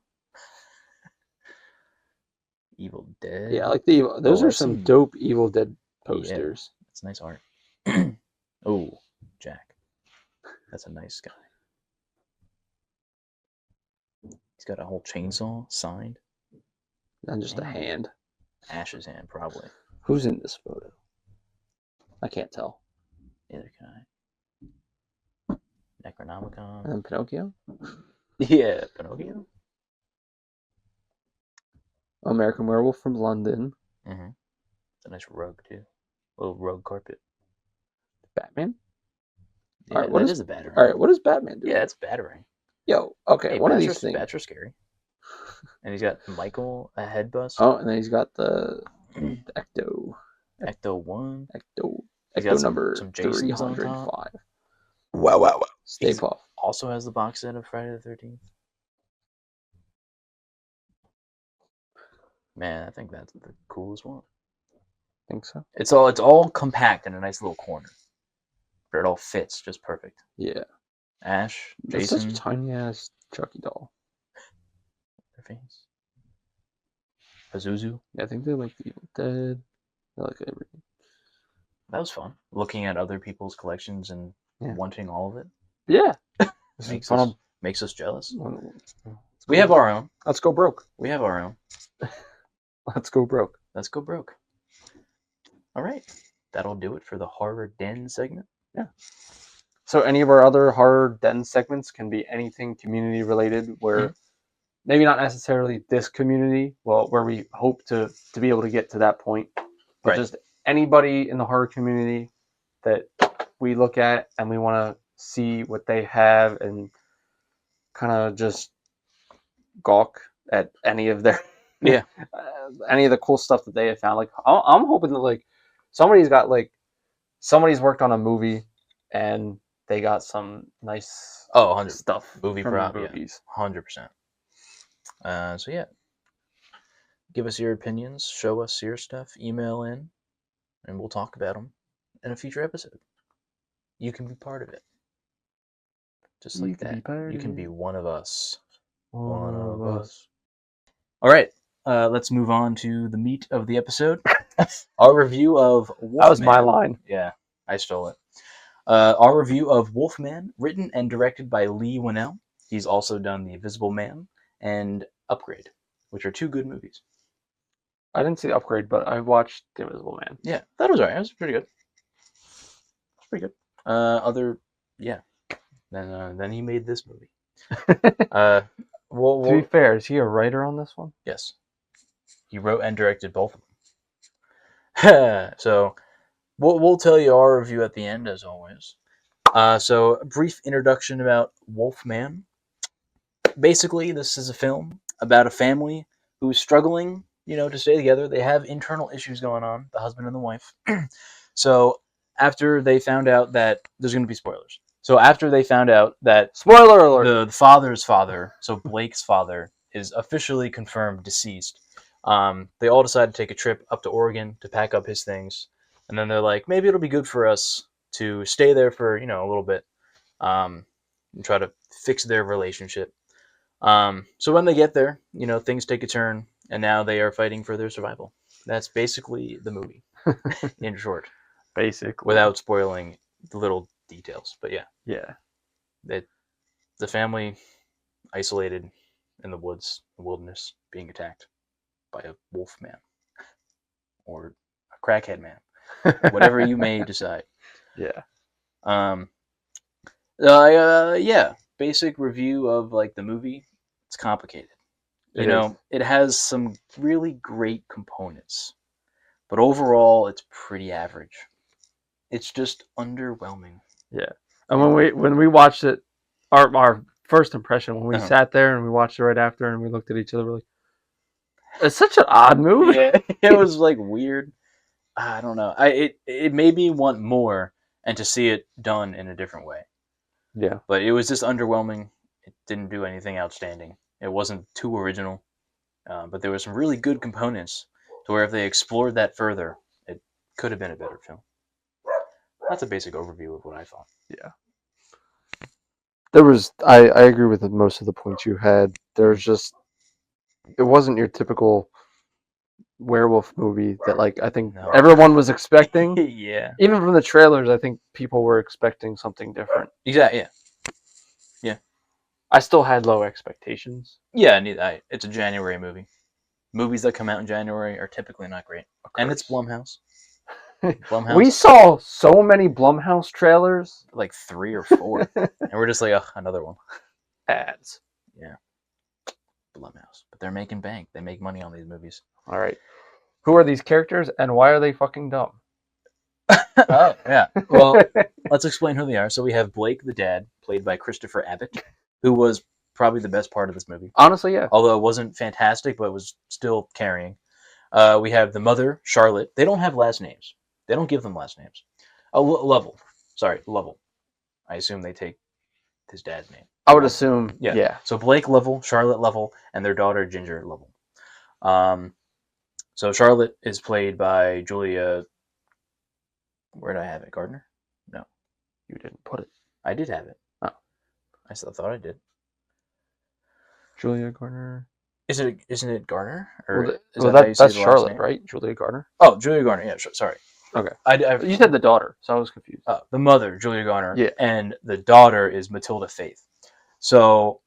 Evil Dead. Yeah, I like the Evil. Those Oh, are I've some seen- dope Evil Dead posters. That's nice art. Oh, Jack. That's a nice guy. He's got a whole chainsaw signed. And just a Damn. hand. Ash's hand, probably. Who's in this photo? I can't tell. Neither can I. Necronomicon. And then Pinocchio? Yeah, Pinocchio. American Werewolf from London. Mm-hmm. It's a nice rug, too. Little rug carpet. Batman? Yeah, Alright, what that is- is a Batarang. All right, what does Batman do? Yeah, it's Batarang. Yo, okay, Hey, one of bats these are- things. Bats are scary. And he's got Michael, a head bust. Oh, and then he's got the Ecto. Ecto 1. Ecto. He's got Ecto some- number some Jasons on top. 305. Wow. Stay He's- Puft. Also has the box set of Friday the 13th. Man, I think that's the coolest one. Think so? It's all compact in a nice little corner. But it all fits just perfect. Yeah. Ash, That's Jason, such a tiny ass Chucky doll. their face. Pazuzu. Yeah, I think they like the Evil Dead. They like everything. That was fun. Looking at other people's collections and Yeah. wanting all of it. Yeah. This is Makes fun us- makes us jealous. Well, We have our own. Let's go broke. We have our own. Let's go broke. Let's go broke. All right. That'll do it for the horror den segment. Yeah. So any of our other horror den segments can be anything community related, where maybe not necessarily this community, well, where we hope to be able to get to that point, but Right. just anybody in the horror community that we look at and we want to see what they have and kind of just gawk at any of their Yeah. any of the cool stuff that they have found. Like I'm hoping that like somebody's worked on a movie and they got some nice 100 stuff movie from prop, the yeah. movies. 100%. So yeah, give us your opinions, show us your stuff, email in, and we'll talk about them in a future episode. You can be part of it. Just like that. You can be one of us. One of us. All right, let's move on to the meat of the episode. Our review of Wolfman. That was my line. Yeah, I stole it. Our review of Wolfman, written and directed by Lee Winnell. He's also done The Invisible Man and Upgrade, which are two good movies. I didn't see the Upgrade, but I watched The Invisible Man. Yeah, that was alright. It was pretty good. It's pretty good. Then he made this movie. To be fair, is he a writer on this one? Yes, he wrote and directed both of them. So we'll tell you our review at the end, as always. So a brief introduction about Wolfman. Basically, this is a film about a family who's struggling, to stay together. They have internal issues going on, the husband and the wife. So after they found out that there's going to be spoilers. So after they found out that Spoiler alert. the father's father, so Blake's father, is officially confirmed deceased, they all decide to take a trip up to Oregon to pack up his things. And then they're like, maybe it'll be good for us to stay there for, a little bit, and try to fix their relationship. So when they get there, things take a turn, and now they are fighting for their survival. That's basically the movie, in short. Basically. Without spoiling the little details. But yeah. Yeah. The family isolated in the wilderness, being attacked by a wolf man. Or a crackhead man. Whatever you may decide. Yeah. Yeah. Basic review of the movie. It's complicated. It has some really great components, but overall, it's pretty average. It's just underwhelming. Yeah. And when we watched it, our first impression when we sat there and we watched it right after and we looked at each other, we're like, it's such an odd movie. Yeah, it was weird. I don't know. It made me want more and to see it done in a different way. Yeah. But it was just underwhelming. It didn't do anything outstanding. It wasn't too original. But there were some really good components to where if they explored that further, it could have been a better film. That's a basic overview of what I thought. Yeah. I agree with most of the points you had. There's just, it wasn't your typical werewolf movie that I think everyone was expecting. Yeah. Even from the trailers, I think people were expecting something different. Exactly. Yeah. I still had low expectations. Yeah, it's a January movie. Movies that come out in January are typically not great. And it's Blumhouse. We saw so many Blumhouse trailers. 3 or 4. And we're just like, another one. Ads. Yeah. Blumhouse. But they're making bank. They make money on these movies. All right. Who are these characters and why are they fucking dumb? Oh, yeah. Well, let's explain who they are. So we have Blake the dad, played by Christopher Abbott, who was probably the best part of this movie. Honestly, yeah. Although it wasn't fantastic, but it was still carrying. We have the mother, Charlotte. They don't have last names. They don't give them last names. Lovell. Sorry, Lovell. I assume they take his dad's name. I would assume, yeah. So Blake Lovell, Charlotte Lovell, and their daughter, Ginger Lovell. So Charlotte is played by Julia... Where did I have it? Gardner? No. You didn't put it. I did have it. Oh. I still thought I did. Julia Garner. Isn't it Garner? Or that's Charlotte, right? Julia Garner. Oh, Julia Garner. Yeah, sorry. Okay. You said the daughter, so I was confused. The mother, Julia Garner. Yeah. And the daughter is Matilda Faith. So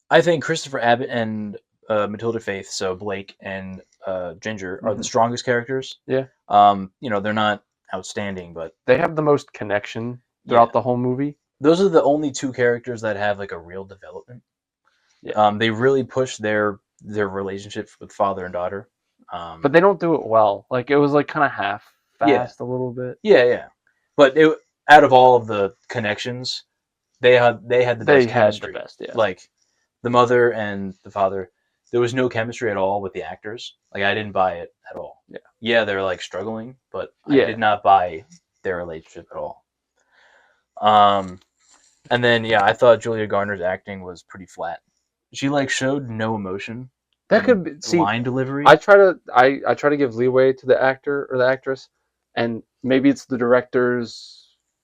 I think Christopher Abbott and Matilda Faith, so Blake and Ginger, are the Mhm. strongest characters. Yeah. They're not outstanding, but They have the most connection yeah, throughout the whole movie. those are the only two characters that have like a real development. Yeah. They really push their relationship with father and daughter. But they don't do it well. Like it was like kind of Yeah, half-assed a little bit. yeah. But out of all of the connections, they had the They best had chemistry. the best, yeah. Like the mother and the father, there was no chemistry at all with the actors. Like I didn't buy it at all. Yeah, they're like struggling, but I Yeah. did not buy their relationship at all. And then I thought Julia Garner's acting was pretty flat. She like showed no emotion. That in could be line delivery. I try to give leeway to the actor or the actress, and maybe it's the director's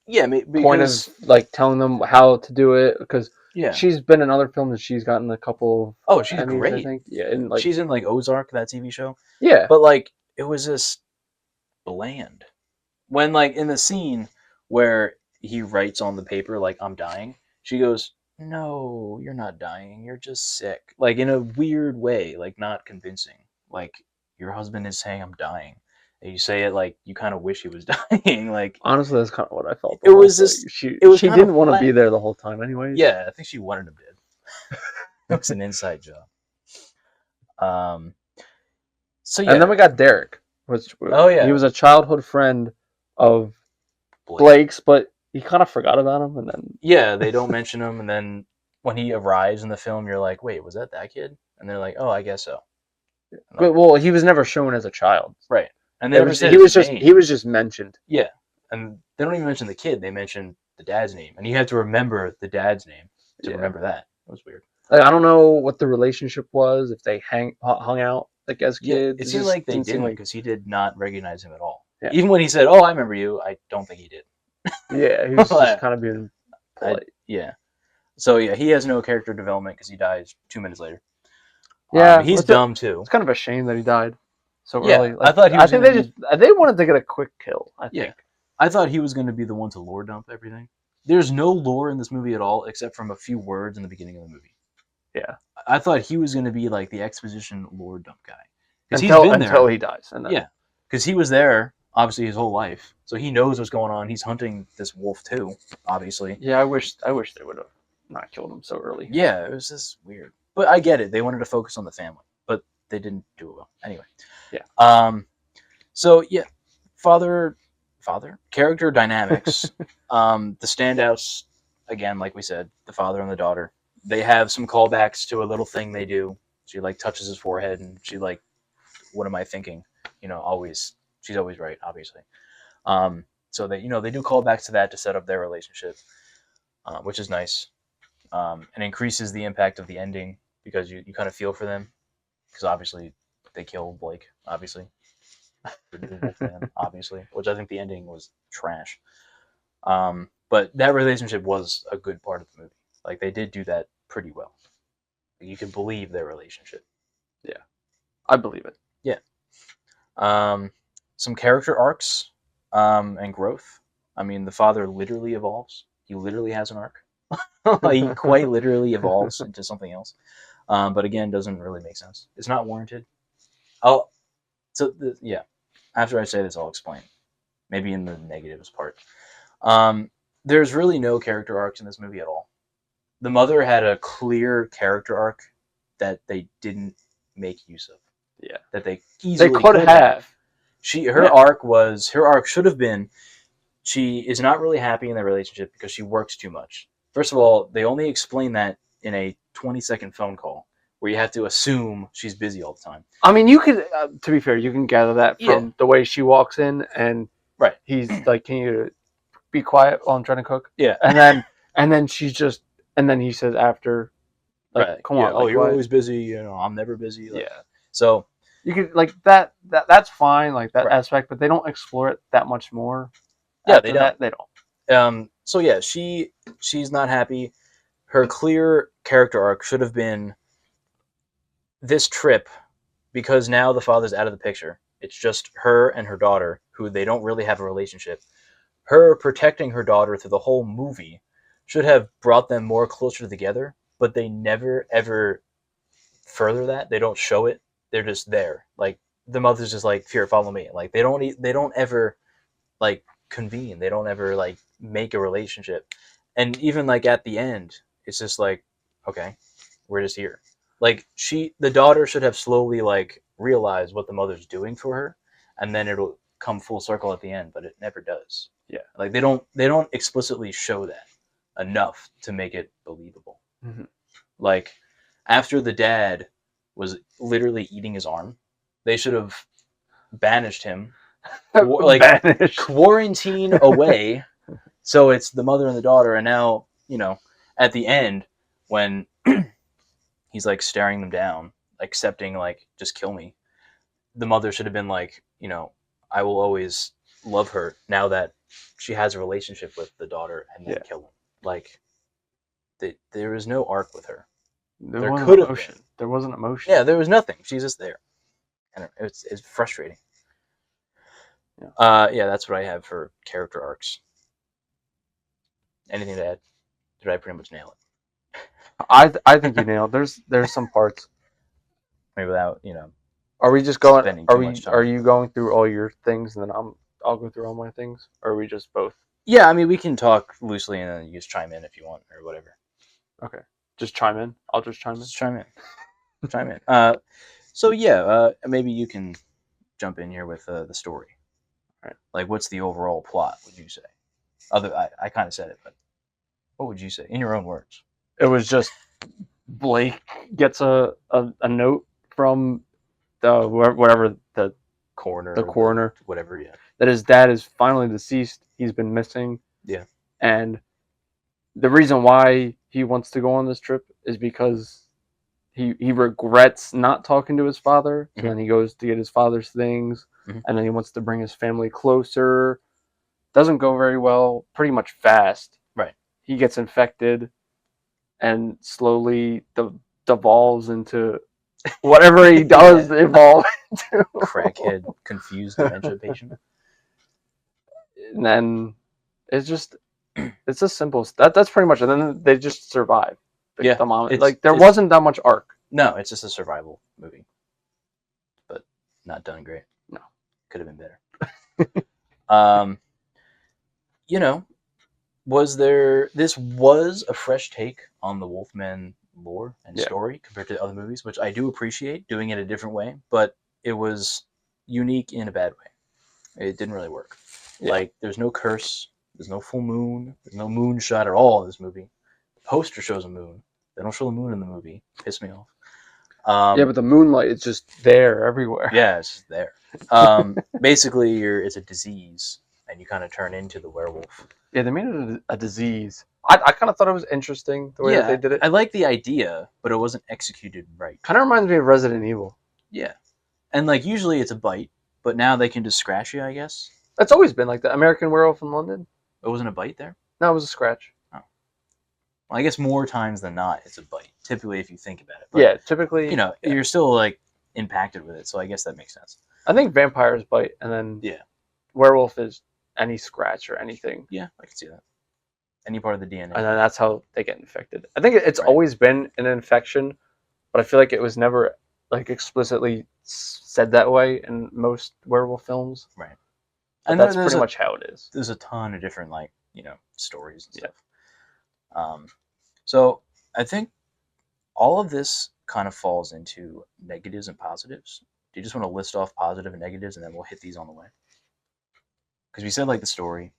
point of like telling them how to do it, because she's been in other films and she's gotten a couple of she's Emmys, great. I think. Yeah, and like she's in like Ozark, that TV show. Yeah. But like it was just bland. When like in the scene where he writes on the paper like I'm dying, she goes, "No, you're not dying. You're just sick." Like in a weird way, like not convincing. Like your husband is saying I'm dying. And you say it like you kind of wish he was dying. Like honestly, that's kind of what I felt. It was just she it was she kind of didn't want to flat. be there the whole time, anyways. Yeah, I think she wanted him dead. It was an inside job. So yeah, And then we got Derek, which he was a childhood friend of Blake's, but he kind of forgot about him, and then they don't mention him, and then when he arrives in the film, you're like, wait, was that kid? And they're like, oh, I guess so. But well, he was never shown as a child, right? And he was just mentioned. Yeah, and they don't even mention the kid; they mention the dad's name, and you have to remember the dad's name to remember that. It was weird. Like, I don't know what the relationship was, if they hung out like as kids. It seemed like they didn't, because he did not recognize him at all. Yeah. Even when he said, "Oh, I remember you," I don't think he did. Yeah, he was just kind of being polite. So he has no character development because he dies 2 minutes later. Yeah, he's dumb too. It's kind of a shame that he died so early. Like, I thought he was. I think they wanted to get a quick kill. I think. I thought he was going to be the one to lore dump everything. There's no lore in this movie at all, except from a few words in the beginning of the movie. Yeah, I thought he was going to be like the exposition lore dump guy. Until he dies. And then... because he was there obviously his whole life, so he knows what's going on. He's hunting this wolf too, obviously. Yeah, I wish they would have not killed him so early. Yeah, it was just weird. But I get it. They wanted to focus on the family, but they didn't do it well. Anyway. Yeah. So yeah, father character dynamics. The standouts, again, like we said, the father and the daughter. They have some callbacks to a little thing they do. She like touches his forehead, and she like, what am I thinking? She's always right, obviously. So they they do callbacks to that to set up their relationship, which is nice, and increases the impact of the ending, because you kind of feel for them, because obviously they kill Blake, obviously, obviously, which I think the ending was trash. But that relationship was a good part of the movie. Like they did do that pretty well. You can believe their relationship. Yeah, I believe it. Yeah. Some character arcs, and growth. I mean, the father literally evolves. He literally has an arc. He quite literally evolves into something else. But again, doesn't really make sense. It's not warranted. After I say this, I'll explain. Maybe in the negatives part. There's really no character arcs in this movie at all. The mother had a clear character arc that they didn't make use of. Yeah. That they easily could have. Her arc should have been, she is not really happy in their relationship because she works too much. First of all, they only explain that in a 20-second phone call, where you have to assume she's busy all the time. I mean, you could, to be fair, you can gather that from the way she walks in, and he's like, "Can you be quiet while I'm trying to cook?" Yeah, and then she's just, and then he says after, like, "Come on, oh, you're always busy. I'm never busy." Like, yeah, so you could like that's fine, like that aspect, but they don't explore it that much more. Yeah, they don't. They don't. So yeah, she's not happy. Her clear character arc should have been this trip, because now the father's out of the picture. It's just her and her daughter, who they don't really have a relationship. Her protecting her daughter through the whole movie should have brought them more closer together, but they never ever further that. They don't show it. They're just there. Like the mother's just like, "Here, follow me." Like they don't ever like convene. They don't ever like make a relationship. And even like at the end, it's just like, okay, we're just here. Like the daughter should have slowly like realized what the mother's doing for her, and then it'll come full circle at the end, but it never does. Yeah. Like they don't explicitly show that enough to make it believable. Mm-hmm. Like after the dad was literally eating his arm, they should have banished him, like Banished. quarantine away. So it's the mother and the daughter, and now at the end when he's like staring them down, accepting like just kill me. The mother should have been like, I will always love her now that she has a relationship with the daughter, and then kill him. Like there was no arc with her. There wasn't could have emotion. There wasn't emotion. Yeah, there was nothing. She's just there, and it's frustrating. Yeah, that's what I have for character arcs. Anything to add? Did I pretty much nail it? I think you nailed. There's some parts. Maybe without Are we just going? spending Are too we? much time. Are you going through all your things, and then I'll go through all my things, or are we just both? Yeah, I mean we can talk loosely, and then you just chime in if you want or whatever. Okay, just chime in. I'll just chime in. Just chime in. Chime in. So yeah, maybe you can jump in here with the story. Right. Like, what's the overall plot? Would you say? I kind of said it, but what would you say in your own words? It was just Blake gets a note from the whatever the coroner, whatever. Yeah. That his dad is finally deceased. He's been missing. Yeah. And the reason why he wants to go on this trip is because he regrets not talking to his father, and then he goes to get his father's things, and then he wants to bring his family closer. Doesn't go very well, pretty much fast. Right. He gets infected and slowly devolves into whatever he does evolve into. Crackhead, confused dementia patient. And then it's a simple. That's pretty much it. And then they just survive. The mom, there wasn't that much arc. No, it's just a survival movie, but not done great. No, could have been better. This was a fresh take on the Wolfman lore and story compared to other movies, which I do appreciate, doing it a different way, but it was unique in a bad way. It didn't really work. Yeah. Like, there's no curse, there's no full moon, there's no moon shot at all in this movie. The poster shows a moon. They don't show the moon in the movie. Piss me off. But the moonlight is just there everywhere. Yeah, it's just there. Basically, it's a disease, and you kind of turn into the werewolf. Yeah, they made it a disease. I kind of thought it was interesting the way that they did it. I like the idea, but it wasn't executed right. Kind of reminds me of Resident Evil. Yeah. And like usually it's a bite, but now they can just scratch you, I guess. That's always been like the American Werewolf in London. It wasn't a bite there? No, it was a scratch. Oh. Well, I guess more times than not it's a bite, typically if you think about it. But, yeah, typically. You're still like impacted with it, so I guess that makes sense. I think vampires bite, and then werewolf is any scratch or anything. Yeah, I can see that. Any part of the DNA. And then that's how they get infected. I think it's always been an infection, but I feel like it was never like explicitly said that way in most werewolf films. Right. But and that's pretty much how it is. There's a ton of different stories and stuff. So I think all of this kind of falls into negatives and positives. Do you just want to list off positive and negatives, and then we'll hit these on the way? Because we said the story,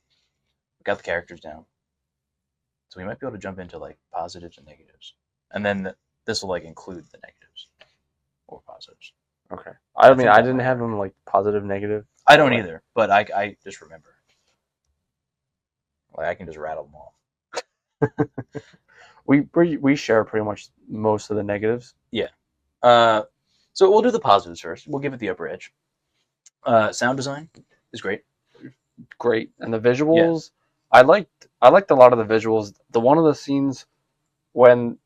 we got the characters down. So we might be able to jump into positives and negatives, and then this will include the negatives or positives. Okay. I mean, I didn't have them positive, negative. I don't either, but I just remember. I can just rattle them off. we share pretty much most of the negatives. Yeah. So we'll do the positives first. We'll give it the upper edge. Sound design is great. Great, and the visuals. Yeah. I liked a lot of the visuals. One of the scenes when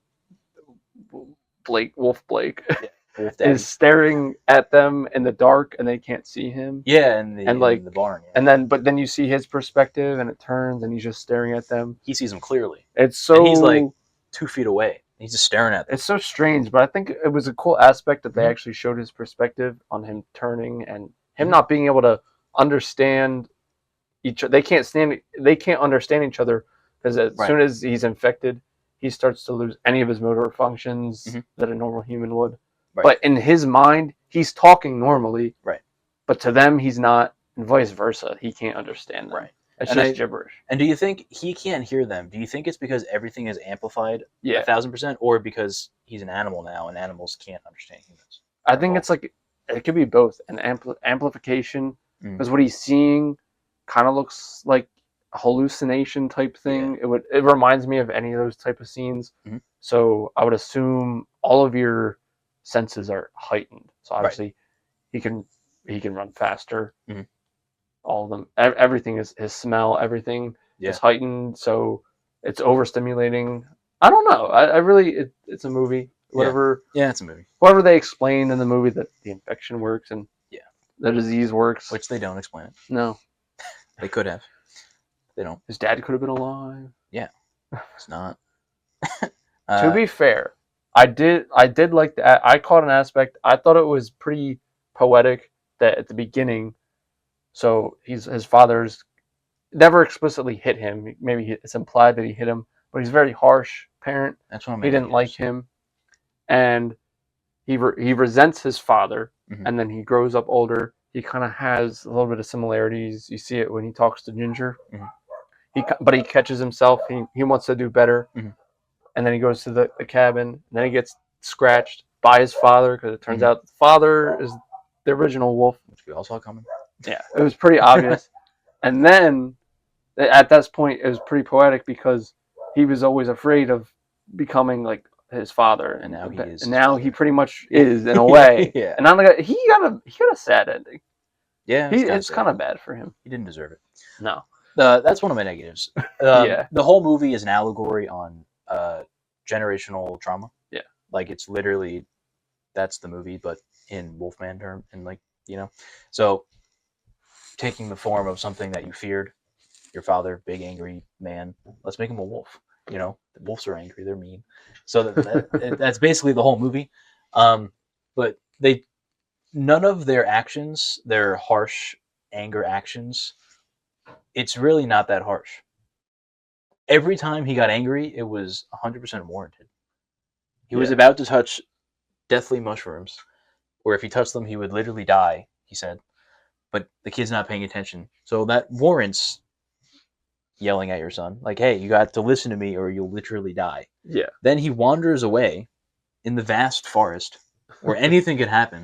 Wolf Blake Wolf Daddy. is staring at them in the dark and they can't see him. Yeah, in the And, like, in the barn. Yeah. But then you see his perspective and it turns and he's just staring at them. He sees them clearly. It's so And he's like 2 feet away. He's just staring at them. it's so strange, but I think it was a cool aspect that they Mhm. actually showed his perspective on him turning and him Mhm. not being able to understand each. They can't understand each other because as Right. soon as he's infected, he starts to lose any of his motor functions Mhm. that a normal human would. Right. But in his mind, he's talking normally. Right. But to them, he's not, and vice versa. He can't understand them. Right. It's And just I- gibberish. And do you think he can't hear them? Do you think it's because everything is amplified Yeah. 1,000%, or because he's an animal now and animals can't understand humans? I think it's like it could be both an amplification Mm. because what he's seeing kind of looks like a hallucination type thing. It reminds me of any of those type of scenes. Mhm. So I would assume all of your senses are heightened. So Right. obviously he can run faster. Mhm. All of them, everything is his smell, everything Yeah. is heightened. So it's overstimulating. I don't know. I really it's a movie. Whatever. Yeah, it's a movie. Whatever they explain in the movie that the infection works and Yeah. the disease works. Which they don't explain it. No, They could have. They don't. his dad could have been alive. It's not. To be fair, I did like that. I caught an aspect. I thought it was pretty poetic that at the beginning. So his father's never explicitly hit him. Maybe it's implied that he hit him, but he's a very harsh parent. That's what I'm. He didn't like him, and he resents his father. Mhm. And then he grows up older. He kind of has a little bit of similarities. You see it when he talks to Ginger. Mhm. But he catches himself. He wants to do better. Mhm. And then he goes to the cabin. And then he gets scratched by his father because it turns Mhm. out the father is the original wolf. Which we all saw coming. Yeah, it was pretty obvious. And then at this point, it was pretty poetic because he was always afraid of becoming like his father, And now he is And his now father. he pretty much is in a way. Yeah. And he got a sad ending. Yeah. It's kind of bad for him. He didn't deserve it. No. That's one of my negatives. Yeah. The whole movie is an allegory on generational trauma. Yeah. Like it's literally, that's the movie, but in Wolfman term, and like, you know, so taking the form of something that you feared, your father, big angry man, let's make him a wolf. You know, the wolves are angry, they're mean. So that's basically the whole movie. But none of their actions, their harsh anger actions, it's really not that harsh. Every time he got angry, it was 100% warranted. He was about to touch deathly mushrooms, or if he touched them, he would literally die, he said. But the kid's not paying attention. So that warrants yelling at your son. Like, hey, you got to listen to me or you'll literally die. Yeah. Then he wanders away in the vast forest where anything could happen.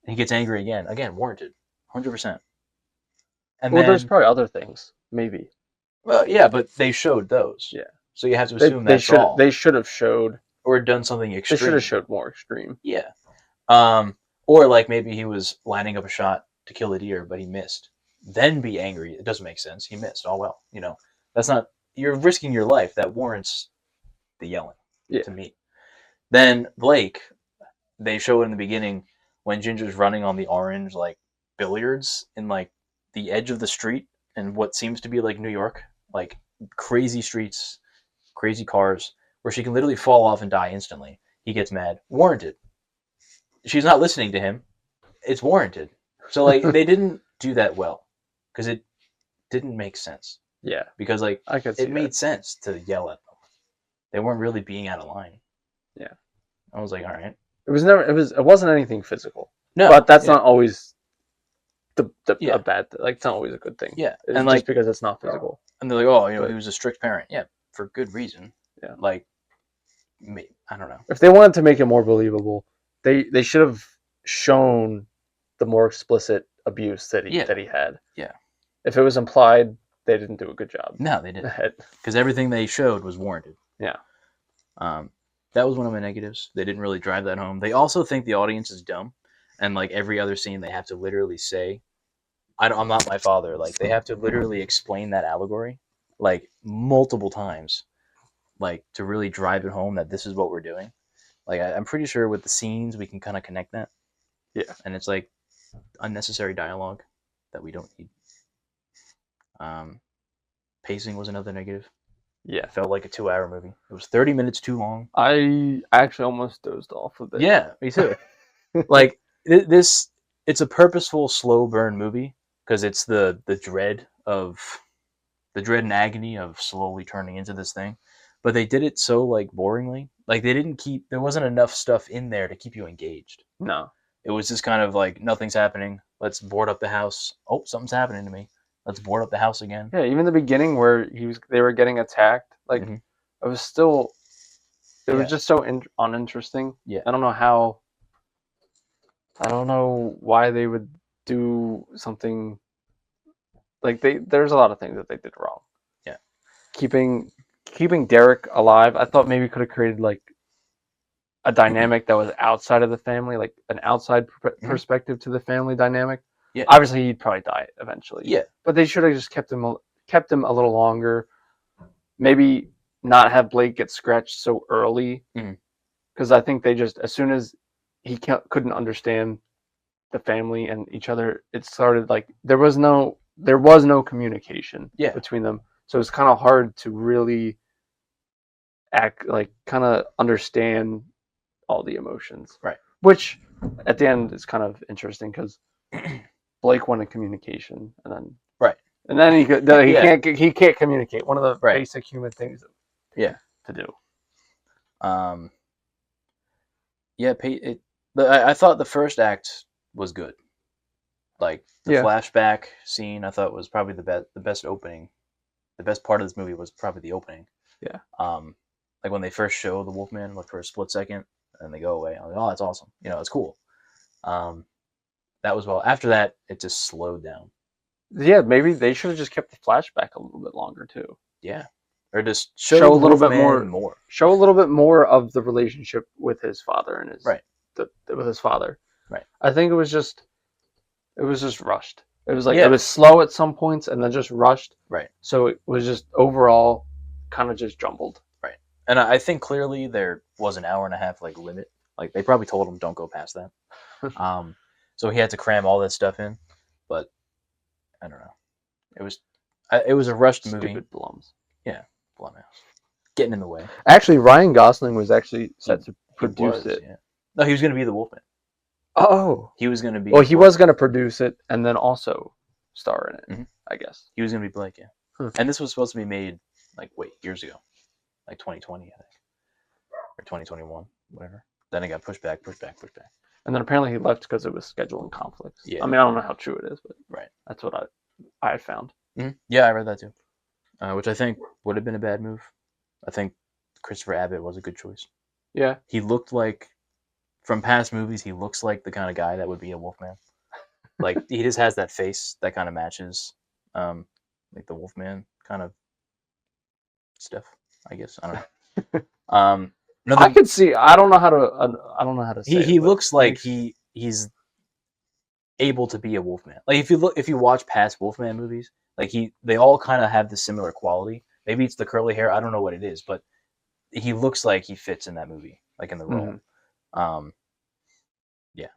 And he gets angry again. Again, warranted. 100%. And Well, then, there's probably other things, maybe. well, yeah, but they showed those. Yeah. So you have to assume They that's all. They should have showed. Or done something extreme. They should have showed more extreme. Yeah. Or like maybe he was lining up a shot to kill a deer, but he missed. Then be angry. It doesn't make sense. He missed. Oh well. You know, that's not. You're risking your life. That warrants the yelling. Yeah. To me. Then Blake, they show in the beginning when Ginger's running on the orange like billiards in like the edge of the street in what seems to be like New York, like crazy streets, crazy cars, where she can literally fall off and die instantly. He gets mad. Warranted. She's not listening to him. It's warranted. So like they didn't do that well because it didn't make sense. Yeah. Because like I could see it made sense to yell at them. They weren't really being out of line. Yeah. I was like, all right. It wasn't anything physical. No, But that's yeah. not always Yeah. a bad thing. Like it's not always a good thing. Yeah, It's and just like, because it's not physical. and they're like, oh, you know, But- he was a strict parent. Yeah, for good reason. Yeah. Like, I don't know. If they wanted to make it more believable, they should have shown the more explicit abuse that he had. Yeah. If it was implied, they didn't do a good job. No, they didn't, because everything they showed was warranted. Yeah. That was one of my negatives. They didn't really drive that home. They also think the audience is dumb, and like every other scene, they have to literally say, I'm not my father." Like they have to literally explain that allegory, like multiple times, like to really drive it home that this is what we're doing. Like I'm pretty sure with the scenes we can kind of connect that. Yeah. And it's like unnecessary dialogue that we don't need. Pacing was another negative. Yeah. It felt like a 2-hour movie. It was 30 minutes too long. I actually almost dozed off of it. Yeah, me too. Like this, it's a purposeful slow burn movie because it's the dread and agony of slowly turning into this thing. But they did it so like boringly. Like there wasn't enough stuff in there to keep you engaged. No. It was just kind of like nothing's happening. Let's board up the house. Oh, something's happening to me. Let's board up the house again. Yeah, even the beginning where they were getting attacked, like Mhm. it was still, it Yeah. was just so uninteresting. Yeah. I don't know why they would do something like there's a lot of things that they did wrong. Yeah. Keeping Derek alive, I thought maybe could have created like a dynamic that was outside of the family, like an outside perspective to the family dynamic. Yeah. Obviously, he'd probably die eventually. Yeah. But they should have just kept him a little longer. Maybe not have Blake get scratched so early, because I think they just, as soon as he couldn't understand the family and each other, it started like there was no communication between them. So it's kind of hard to really kind of understand all the emotions. Right. Which at the end is kind of interesting because Blake wanted communication, and then he can't communicate. One of the basic human things to do. I thought the first act was good. Like the flashback scene, I thought was probably the best opening. The best part of this movie was probably the opening. Yeah. Like when they first show the Wolfman, like for a split second, and they go away. I'm like, oh, that's awesome. It's cool. That was well. After that, it just slowed down. Yeah, maybe they should have just kept the flashback a little bit longer too. Yeah, or just show a little bit more. Show a little bit more of the relationship with his father and with his father. Right. I think it was just rushed. It was like it was slow at some points and then just rushed. Right. So it was just overall kind of just jumbled. Right. And I think clearly there was an hour and a half like limit. Like they probably told him don't go past that. So he had to cram all that stuff in, but I don't know. It was a rushed movie. Stupid Blums. Yeah, Blumhouse getting in the way. Actually, Ryan Gosling was actually set to produce it. Yeah. No, he was going to be the Wolfman. Oh, he was going to be. Well, he was going to produce it and then also star in it. I guess he was going to be Blake. Yeah, and this was supposed to be made like years ago, like 2020, I think, or 2021, whatever. Then it got pushed back. And then apparently he left because it was scheduling conflicts. Yeah. I mean, I don't know how true it is, but that's what I had found. Mm-hmm. Yeah, I read that too. Which I think would have been a bad move. I think Christopher Abbott was a good choice. Yeah. He looked like, from past movies, he looks like the kind of guy that would be a Wolfman. Like, he just has that face that kind of matches, like the Wolfman kind of stuff, I guess. I don't know. I could see. I don't know how to say. He looks like he's able to be a Wolfman. Like if you watch past Wolfman movies, like they all kind of have this similar quality. Maybe it's the curly hair. I don't know what it is, but he looks like he fits in that movie, like in the role. Yeah.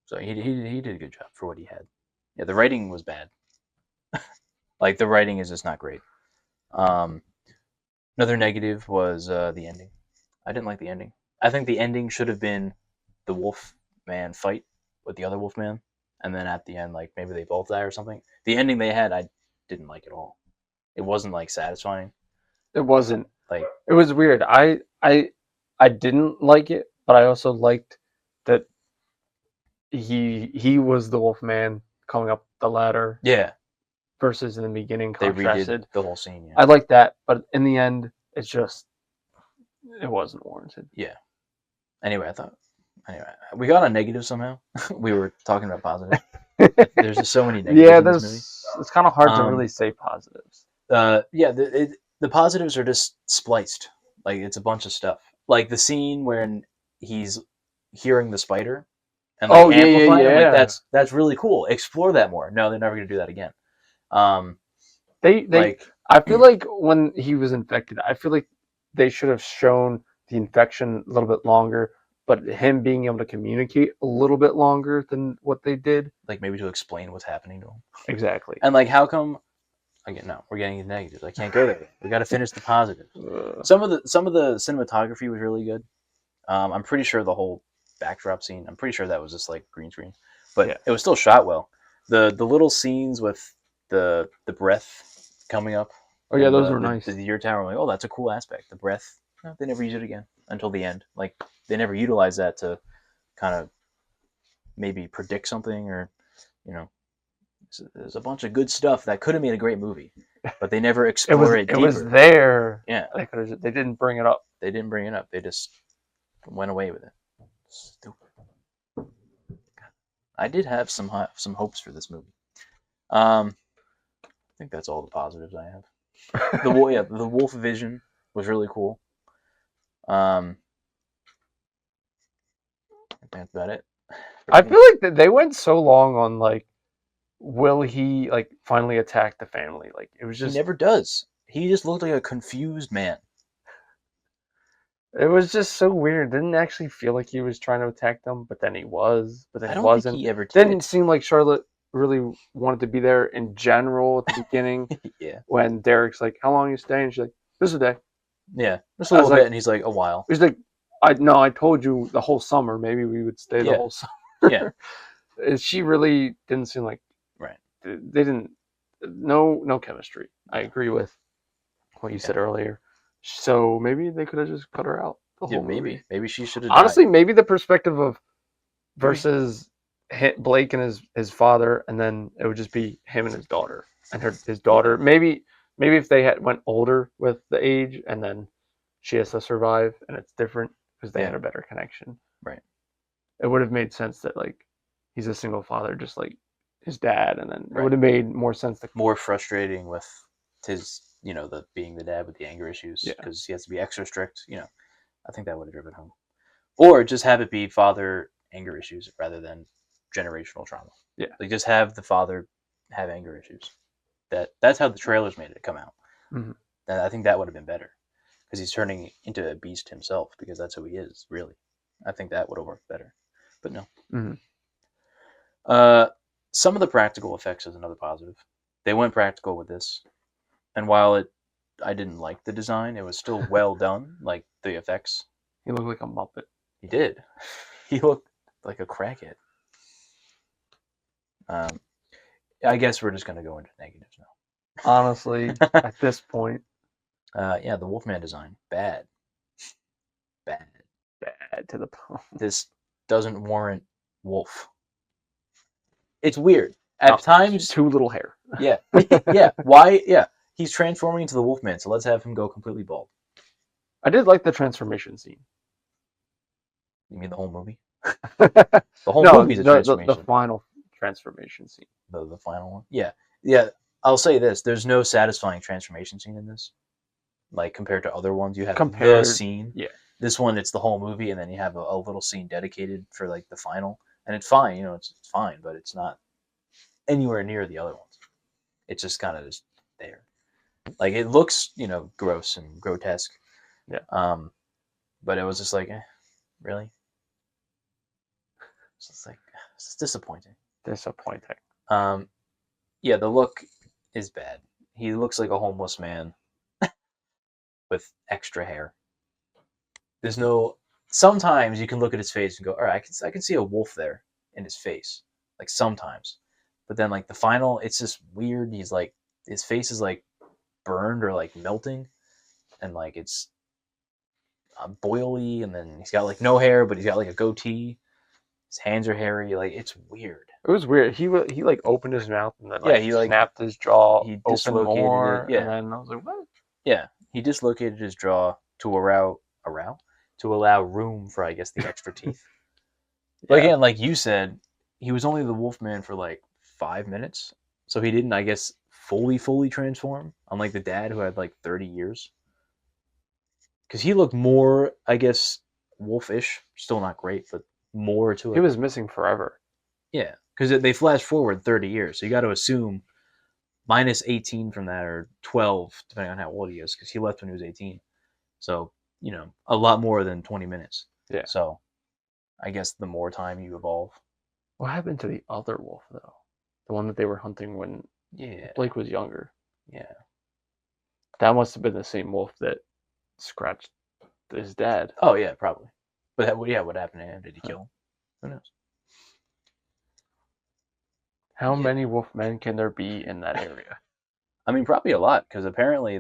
So he did a good job for what he had. Yeah, the writing was bad. Like the writing is just not great. Another negative was the ending. I didn't like the ending. I think the ending should have been the Wolfman fight with the other Wolfman, and then at the end, like maybe they both die or something. The ending they had, I didn't like at all. It wasn't like satisfying. It wasn't. Like it was weird. I didn't like it, but I also liked that he was the Wolfman coming up the ladder. Yeah. Versus in the beginning, they redid the whole scene. Yeah. I like that, but in the end, it wasn't warranted. Yeah. Anyway, we got a negative somehow. We were talking about positive. There's just so many negatives. Yeah, in this movie. It's kind of hard to really say positives. The positives are just spliced. Like it's a bunch of stuff. Like the scene when he's hearing the spider and amplifying it, like that's really cool. Explore that more. No, they're never gonna do that again. I feel like when he was infected, I feel like they should have shown the infection a little bit longer but him being able to communicate a little bit longer than what they did. Like maybe to explain what's happening to him. Exactly. And like, how come? Again, no, we're getting into negatives. I can't go there. We got to finish the positives. Uh, Some of the cinematography was really good. I'm pretty sure the whole backdrop scene. I'm pretty sure that was just like green screen, but Yeah. it was still shot well. The little scenes with the breath coming up. oh yeah, and those were nice. The year tower. I'm like, oh, that's a cool aspect. The breath. No, they never use it again until the end. Like they never utilize that to kind of maybe predict something or you know. There's a bunch of good stuff that could have made a great movie, but they never explore it It deeper. was there. Yeah, They didn't bring it up. they didn't bring it up. They just went away with it. Stupid. I did have some hopes for this movie. I think that's all the positives I have. The wolf vision was really cool. I think that's about it. I feel like that they went so long on like, will he like finally attack the family? Like it was He just never does. He just looked like a confused man. it was just so weird. Didn't actually feel like he was trying to attack them, but then he was. But then I he don't wasn't. think he ever did. Didn't seem like Charlotte really wanted to be there in general at the beginning. Yeah. When Derek's like, "How long are you staying?" She's like, "This is a day." Yeah. Just a I was little like- bit, and he's like, a while. He's like, I told you the whole summer. Maybe we would stay the Yeah. whole summer." Yeah. She really didn't seem like Right. they didn't. No chemistry. I agree with what you said earlier. So maybe they could have just cut her out the Yeah, whole movie. maybe she should have Honestly, died. maybe the perspective of versus Blake and his father, and then it would just be him and his daughter and his daughter. Maybe if they had went older with the age, and then she has to survive, and it's different because they had a better connection. Right. It would have made sense that like he's a single father, just like his dad, and then it would have made more sense. More frustrating with his, the being the dad with the anger issues because he has to be extra strict. I think that would have driven home, or just have it be father anger issues rather than generational trauma. Yeah, like just have the father have anger issues. That's how the trailers made it come out. Mm-hmm. And I think that would have been better because he's turning into a beast himself because that's who he is. Really, I think that would have worked better, but no. Mm-hmm. Some of the practical effects is another positive. They went practical with this, and while I didn't like the design, it was still well done. Like the effects. He looked like a Muppet. He did. He looked like a crackhead. I guess we're just gonna go into negatives now. Honestly, at this point, the Wolfman design bad to the bone. This doesn't warrant Wolf. It's weird at times. Too little hair. Yeah, yeah. Why? Yeah, he's transforming into the Wolfman, so let's have him go completely bald. I did like the transformation scene. You mean the whole movie? The whole movie's a transformation. The final transformation scene. The final one? Yeah. I'll say this. There's no satisfying transformation scene in this. Like, compared to other ones, you have the scene. Yeah. This one, it's the whole movie, and then you have a little scene dedicated for, like, the final. And it's fine, it's fine, but it's not anywhere near the other ones. It's just kind of just there. Like, it looks, gross and grotesque. Yeah. But it was just like, really? It's just like, it's disappointing. Yeah, the look is bad. He looks like a homeless man with extra hair. There's no. Sometimes you can look at his face and go, all right, I can see a wolf there in his face. Like sometimes, but then like the final, it's just weird. He's like, his face is like burned or like melting, and like it's boily, and then he's got like no hair, but he's got like a goatee. His hands are hairy. Like it's weird. It was weird. He like opened his mouth and then he snapped his jaw. He dislocated more, it. Yeah, and then I was like, what? Yeah, he dislocated his jaw to allow room for, I guess, the extra teeth. But again, like you said, he was only the Wolfman for like 5 minutes, so he didn't, I guess, fully transform. Unlike the dad who had like 30 years, because he looked more, I guess, wolfish. Still not great, but more to it. He was missing forever. Yeah, because they flash forward 30 years, so you got to assume minus 18 from that, or 12, depending on how old he is, because he left when he was 18. So, a lot more than 20 minutes. Yeah. So, I guess the more time you evolve. What happened to the other wolf though? The one that they were hunting when Yeah, Blake was younger. yeah. That must have been the same wolf that scratched his dad. Oh yeah, probably. But what happened to him? Did he kill him? Who knows? How Yeah. many wolf men can there be in that area? I mean, probably a lot because apparently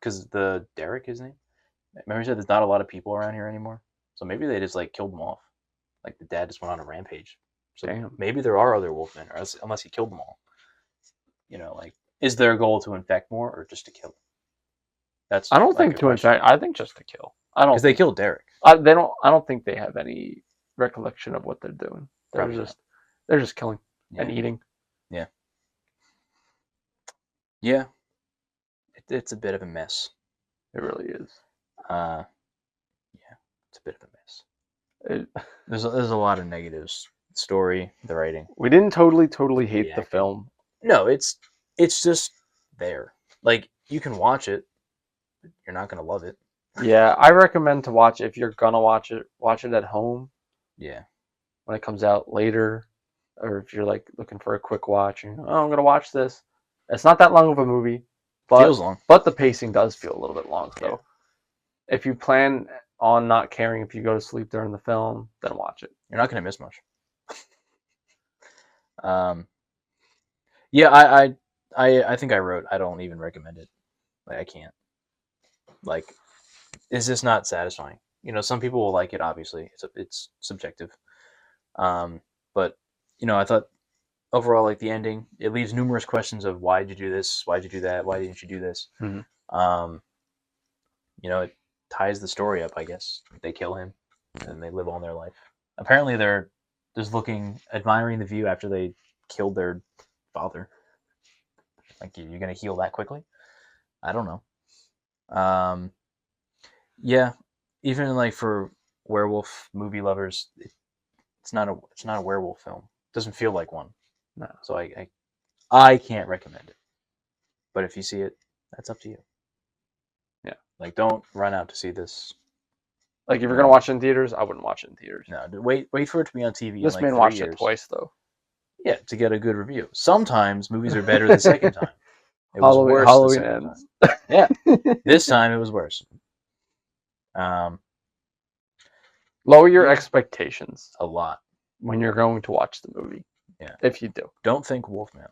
because the Derek, his name. Remember, he said there's not a lot of people around here anymore. So maybe they just like killed them off. Like the dad just went on a rampage. So Damn. maybe there are other wolfmen, or else, unless he killed them all. You know, like is their goal to infect more or just to kill them? That's I don't like think a to question. infect. I think just to kill. I don't Because they think killed Derek. they don't. I don't think they have any recollection of what they're doing. Probably not. They're just killing Yeah. and eating. Yeah. It's a bit of a mess. It really is. Yeah, it's a bit of a mess. It, There's a lot of negatives. The story, the writing. we didn't totally hate Yeah. the film. No, it's just there. Like you can watch it, but you're not gonna love it. Yeah, I recommend to watch if you're gonna watch it at home Yeah. when it comes out later, or if you're like looking for a quick watch. And, oh, I'm gonna watch this. It's not that long of a movie, but Feels long. but the pacing does feel a little bit long. Yeah. So if you plan on not caring if you go to sleep during the film, then watch it. You're not gonna miss much. Yeah, I think I wrote I don't even recommend it. Like I can't. Like, is this not satisfying? You know, some people will like it. Obviously, it's subjective. But you know, I thought overall, like the ending, it leaves numerous questions of why did you do this? Why did you do that? Why didn't you do this? Mhm. You know, it ties the story up. I guess they kill him, and they live on their life. Apparently, they're just admiring the view after they killed their father. Like, you're gonna heal that quickly? I don't know. Yeah, even like for werewolf movie lovers, it's not a werewolf film. It doesn't feel like one. No. So I can't recommend it. But if you see it, that's up to you. Yeah. Like, don't run out to see this. Like if you're gonna watch it in theaters, I wouldn't watch it in theaters. No, wait for it to be on TV. This in like man 3 watched years. it twice though. Yeah, to get a good review. Sometimes movies are better the second time. It was Halloween, worse Halloween the second ends. time. Yeah, this time it was worse. Lower your expectations A lot. when you're going to watch the movie. Yeah. If you do. Don't think Wolfman.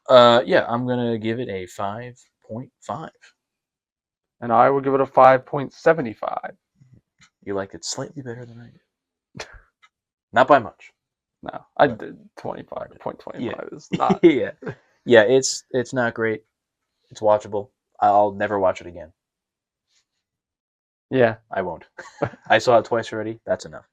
Yeah, I'm gonna give it a 5.5. And I would give it a 5.75. You liked it slightly better than I did. Not by much. No, I did 25.25. Yeah. It's not. yeah, it's not great. It's watchable. I'll never watch it again. Yeah. I won't. I saw it twice already. That's enough.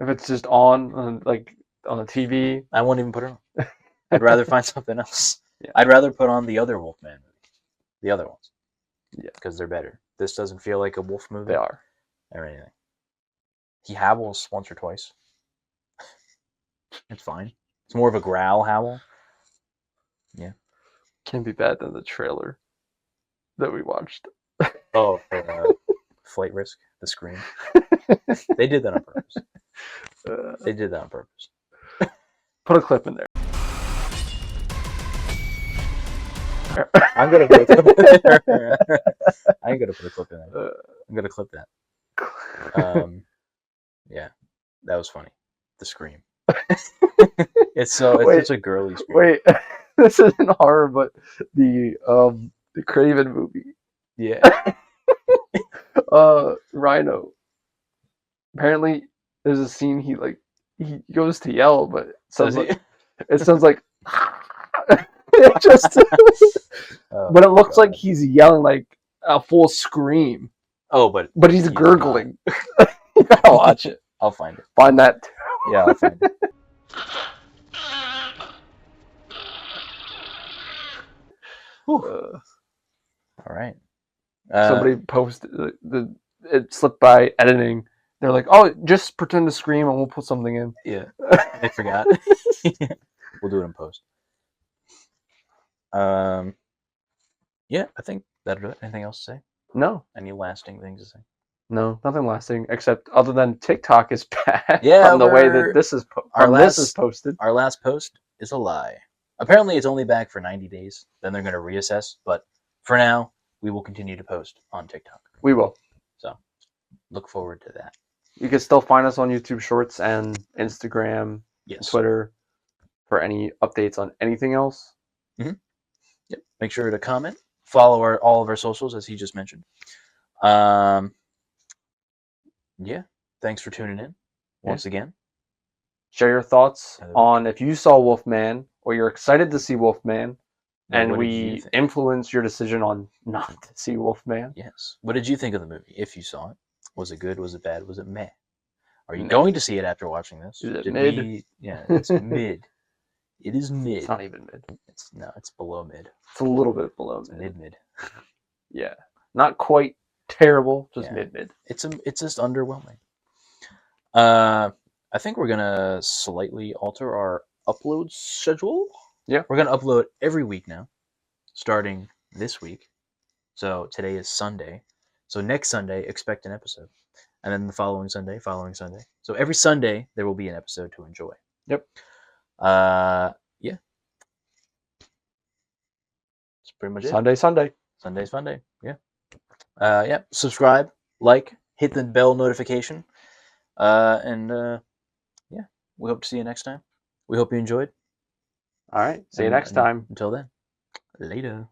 If it's just on like on the TV, I won't even put it on. I'd rather find something else. Yeah. I'd rather put on the other Wolfman movie. The other ones. Yeah. Because they're better. This doesn't feel like a wolf movie. they are. Or anything. He howls once or twice. It's fine. It's more of a growl howl. Yeah. Can't be bad than the trailer that we watched. Oh, for Flight Risk, the Scream. They did that on purpose. They did that on purpose. Put a clip in there. I'm gonna put a clip in there. I ain't gonna put a clip in there. I'm gonna clip that. Yeah, that was funny. The Scream. It's such a girly Scream. Wait, this isn't horror, but the Craven movie. Yeah. Rhino. Apparently, there's a scene he goes to yell, but it sounds like it just. Oh, but it looks God. like he's yelling like a full scream. Oh, but he's gurgling. You gotta watch it. I'll find it. Find that. Yeah, I'll find it. All right. Somebody posted it slipped by editing. They're like, "Oh, just pretend to scream, and we'll put something in." Yeah, I forgot. We'll do it in post. Yeah, I think that'll do it. Anything else to say? No. Any lasting things to say? No, nothing lasting except other than TikTok is bad Yeah, from the way that this is this is posted. Our last post is a lie. Apparently, it's only back for 90 days. Then they're going to reassess. But for now, we will continue to post on TikTok. We will. So look forward to that. You can still find us on YouTube Shorts and Instagram, Yes. Twitter for any updates on anything else. Yep. Make sure to comment, follow all of our socials as he just mentioned. Yeah. Thanks for tuning in once again. Share your thoughts on if you saw Wolfman or you're excited to see Wolfman, and we influence your decision on not to see Wolfman. Yes. What did you think of the movie? If you saw it, was it good? Was it bad? Was it meh? Are you going to see it after watching this? Is it mid? Yeah, it's mid. It is mid. It's not even mid. It's below mid. It's a little bit below mid. Mid. Yeah, not quite terrible, just mid. It's just underwhelming. I think we're gonna slightly alter our upload schedule. Yeah, we're gonna upload every week now, starting this week. So today is Sunday. So next Sunday, expect an episode, and then the following Sunday. So every Sunday there will be an episode to enjoy. Yep. Yeah. That's pretty much it. Sunday's Sunday. Yeah. Yeah. Subscribe, like, hit the bell notification, and yeah, we hope to see you next time. We hope you enjoyed. All right. See you next time. Until then, later.